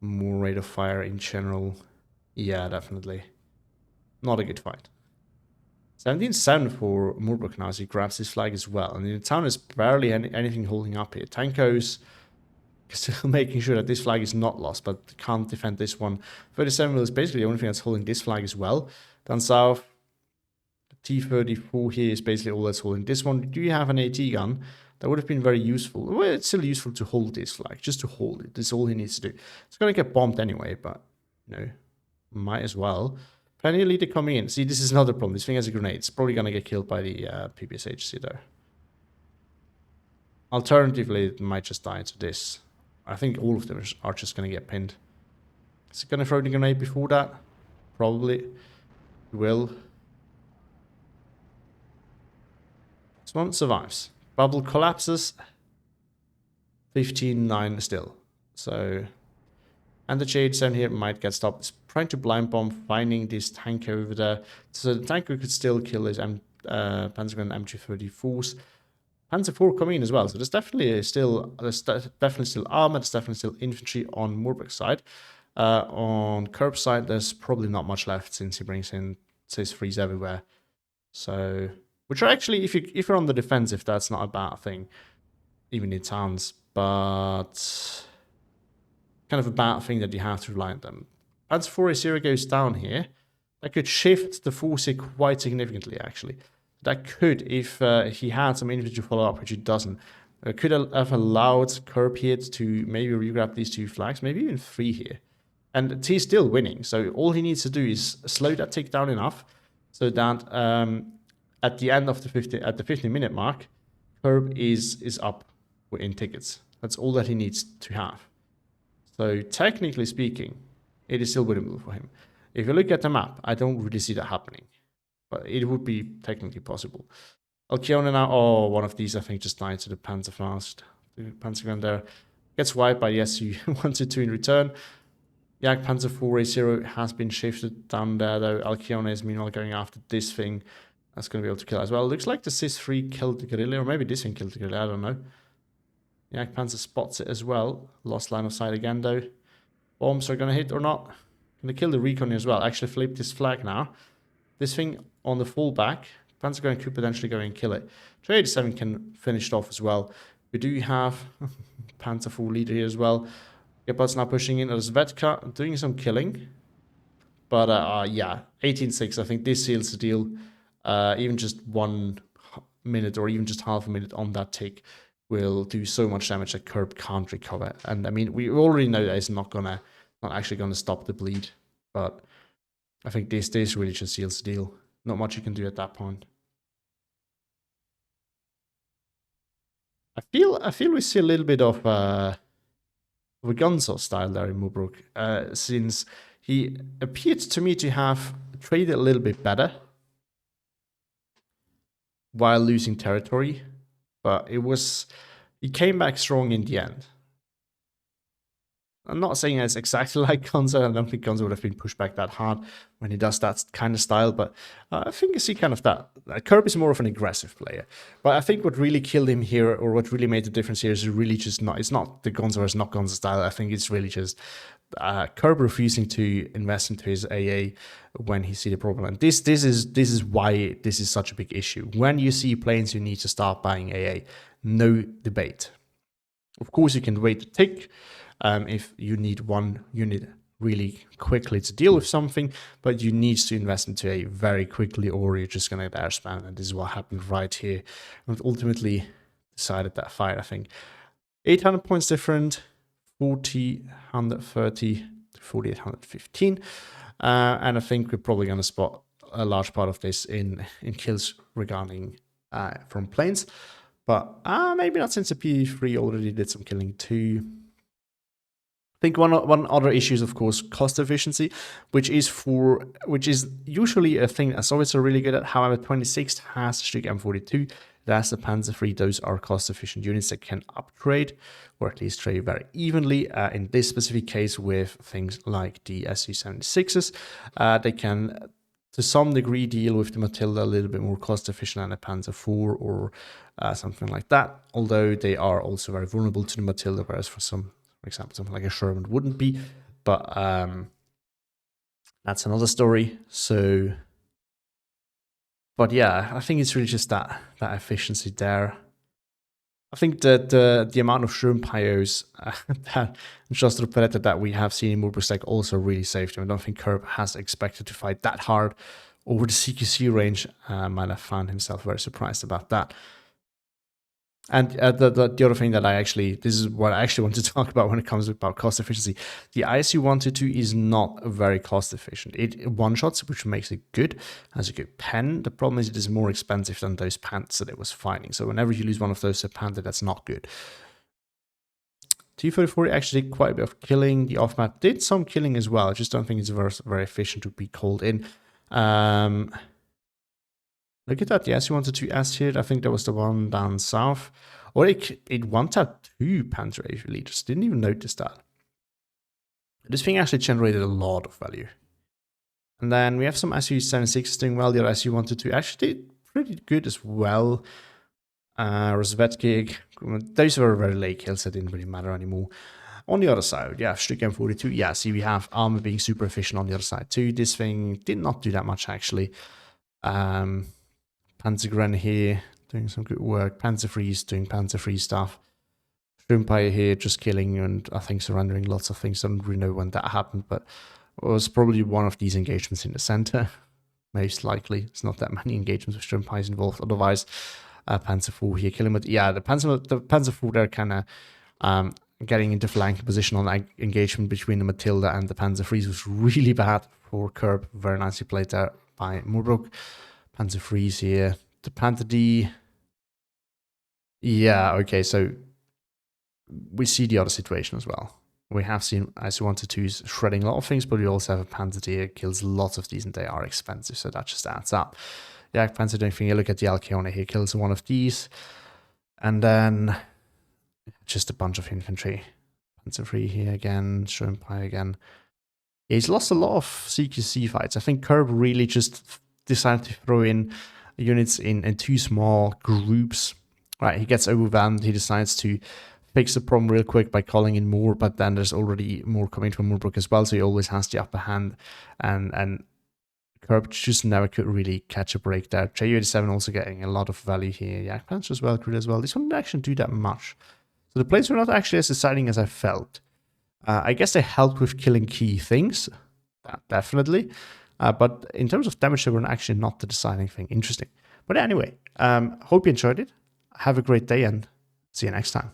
more rate of fire in general. Yeah, definitely. Not a good fight. 17-7 for Murbruk now as he grabs his flag as well. And the town is barely anything holding up here. Tankos still making sure that this flag is not lost, but can't defend this one. 37 is basically the only thing that's holding this flag as well. Down south, T-34 here is basically all that's holding this one. Do you have an AT gun? That would have been very useful. Well, it's still useful to hold this flag, just to hold it. That's all he needs to do. It's going to get bombed anyway, but, you know, might as well. Pioneer leader coming in. See, this is another problem. This thing has a grenade. It's probably going to get killed by the PPSH there. Alternatively, it might just die to this. I think all of them are just going to get pinned. Is it going to throw the grenade before that? Probably. It will. This one survives. Bubble collapses. 15-9 still. So... And the J87 here might get stopped. It's trying to blind bomb, finding this tank over there. So the tanker could still kill his Panzergren MG34s. Panzer 4 coming in as well. So there's definitely still armor, there's definitely still infantry on Murbruk's side. On Kerb's side, there's probably not much left since he brings in his freeze everywhere. So, which are actually, if you're on the defensive, that's not a bad thing, even in towns. But kind of a bad thing that you have to rely on them. Panzer 4A0 goes down here. That could shift the force here quite significantly, actually. That could, if he had some infantry follow up, which he doesn't, could have allowed Kerb here to maybe regrab these 2 flags, maybe even 3 here. And he's still winning, so all he needs to do is slow that tick down enough so that at the end of the 15-minute mark, Kerb is up in tickets. That's all that he needs to have. So technically speaking, it is still winnable for him. If you look at the map, I don't really see that happening. But it would be technically possible. Alcione now, oh, one of these I think just died to the Panzerfaust. The Panzergren there gets wiped by the SU-122 in return. Yak Panzer 4A0 has been shifted down there though. Alcione is meanwhile going after this thing. That's going to be able to kill as well. Looks like the Cis-3 killed the guerrilla, or maybe this thing killed the guerrilla, I don't know. Yak Panzer spots it as well. Lost line of sight again though. Bombs are going to hit or not. Going to kill the recon as well. Actually flipped his flag now. This thing on the fallback. Panzergren could potentially go and kill it. J87 can finish it off as well. We do have Panzer 4 leader here as well. Gepard's now pushing in. There's Vetka doing some killing. But yeah, 18-6. I think this seals the deal. Even just 1 minute or even just half a minute on that tick will do so much damage that Kerb can't recover. And I mean, we already know that it's not actually gonna stop the bleed. But I think this really just seals the deal. Not much you can do at that point. I feel we see a little bit of a Gonzo style there in Murbruk, since He appeared to me to have traded a little bit better while losing territory, but he came back strong in the end. I'm not saying it's exactly like Gonzo. I don't think Gonzo would have been pushed back that hard when he does that kind of style, but I think I see kind of that. Kerb is more of an aggressive player, but I think what really killed him here, or what really made the difference here, is really just not. It's not the Gonzo versus not Gonzo style. I think it's really just Kerb refusing to invest into his AA when he see the problem, and this is why this is such a big issue. When you see planes, you need to start buying AA. No debate. Of course, you can wait a tick. If you need one unit really quickly to deal with something, but you need to invest into A very quickly, or you're just going to get air spam. And this is what happened right here. And ultimately decided that fight. I think 800 points different, 4,130 to 4,815. And I think we're probably going to spot a large part of this in kills regarding from planes. But maybe not, since the P3 already did some killing too. I think one other issue is, of course, cost efficiency, which is usually a thing that Soviets are really good at. However, 26th has Stryk M42, that's the Panzer III. Those are cost-efficient units that can upgrade, or at least trade very evenly. In this specific case, with things like the Su-76s, they can, to some degree, deal with the Matilda a little bit more cost-efficient than a Panzer IV or something like that. Although they are also very vulnerable to the Matilda, whereas for example, something like a Sherman wouldn't be, but that's another story. So, but yeah, I think it's really just that efficiency there. I think that the amount of Sturmpires that just repeated that we have seen in Murbruk's deck also really saved him. I don't think Kerb has expected to fight that hard over the CQC range. Might have found himself very surprised about that. And the other thing that this is what I actually want to talk about when it comes about cost efficiency. The ISU-122 is not very cost efficient. It one-shots, which makes it good, has a good pen. The problem is it is more expensive than those pants that it was fighting. So whenever you lose one of those to a panther, that's not good. T-34 actually did quite a bit of killing. The off-map did some killing as well. I just don't think it's very efficient to be called in. Look at that, the SU-122S here. I think that was the one down south. Or it one-tapped 2 Panzer AV leaders. Didn't even notice that. This thing actually generated a lot of value. And then we have some Su-76s doing well. The other Su-122 actually did pretty good as well. Rozvetgig. Those were very late kills that didn't really matter anymore. On the other side, yeah, Stryk M42. Yeah, see, we have armor being super efficient on the other side too. This thing did not do that much actually. Panzergren here doing some good work. Panzer III is doing Panzer III stuff. Sturmpire here just killing and I think surrendering lots of things. I don't really know when that happened, but it was probably one of these engagements in the center. Most likely. It's not that many engagements with Sturmpires involved. Otherwise, Panzer IV here killing. But yeah, the Panzer IV there kind of getting into flanking position on that engagement between the Matilda and the Panzer IIIs was really bad for Kerb. Very nicely played there by Murbruk. Panzer IIIs here. The Panzer D. Yeah, okay, so we see the other situation as well. We have seen Su-122s shredding a lot of things, but we also have a Panzer D that kills lots of these and they are expensive, so that just adds up. Yeah, Panzer doing thing. You look at the Alkeone here, kills one of these. And then just a bunch of infantry. Panzer III here again, Sturmpire again. Yeah, he's lost a lot of CQC fights. I think Kerb really just decided to throw in units in 2 small groups. Right, he gets overwhelmed. He decides to fix the problem real quick by calling in more, but then there's already more coming from Murbruk as well, so he always has the upper hand. And Kerb just never could really catch a break there. Ju-87 also getting a lot of value here. Yeah, Panzer as well, Crude as well. This one didn't actually do that much. So the plays were not actually as exciting as I felt. I guess they helped with killing key things, definitely. But in terms of damage, they were actually not the deciding thing. Interesting. But anyway, hope you enjoyed it. Have a great day and see you next time.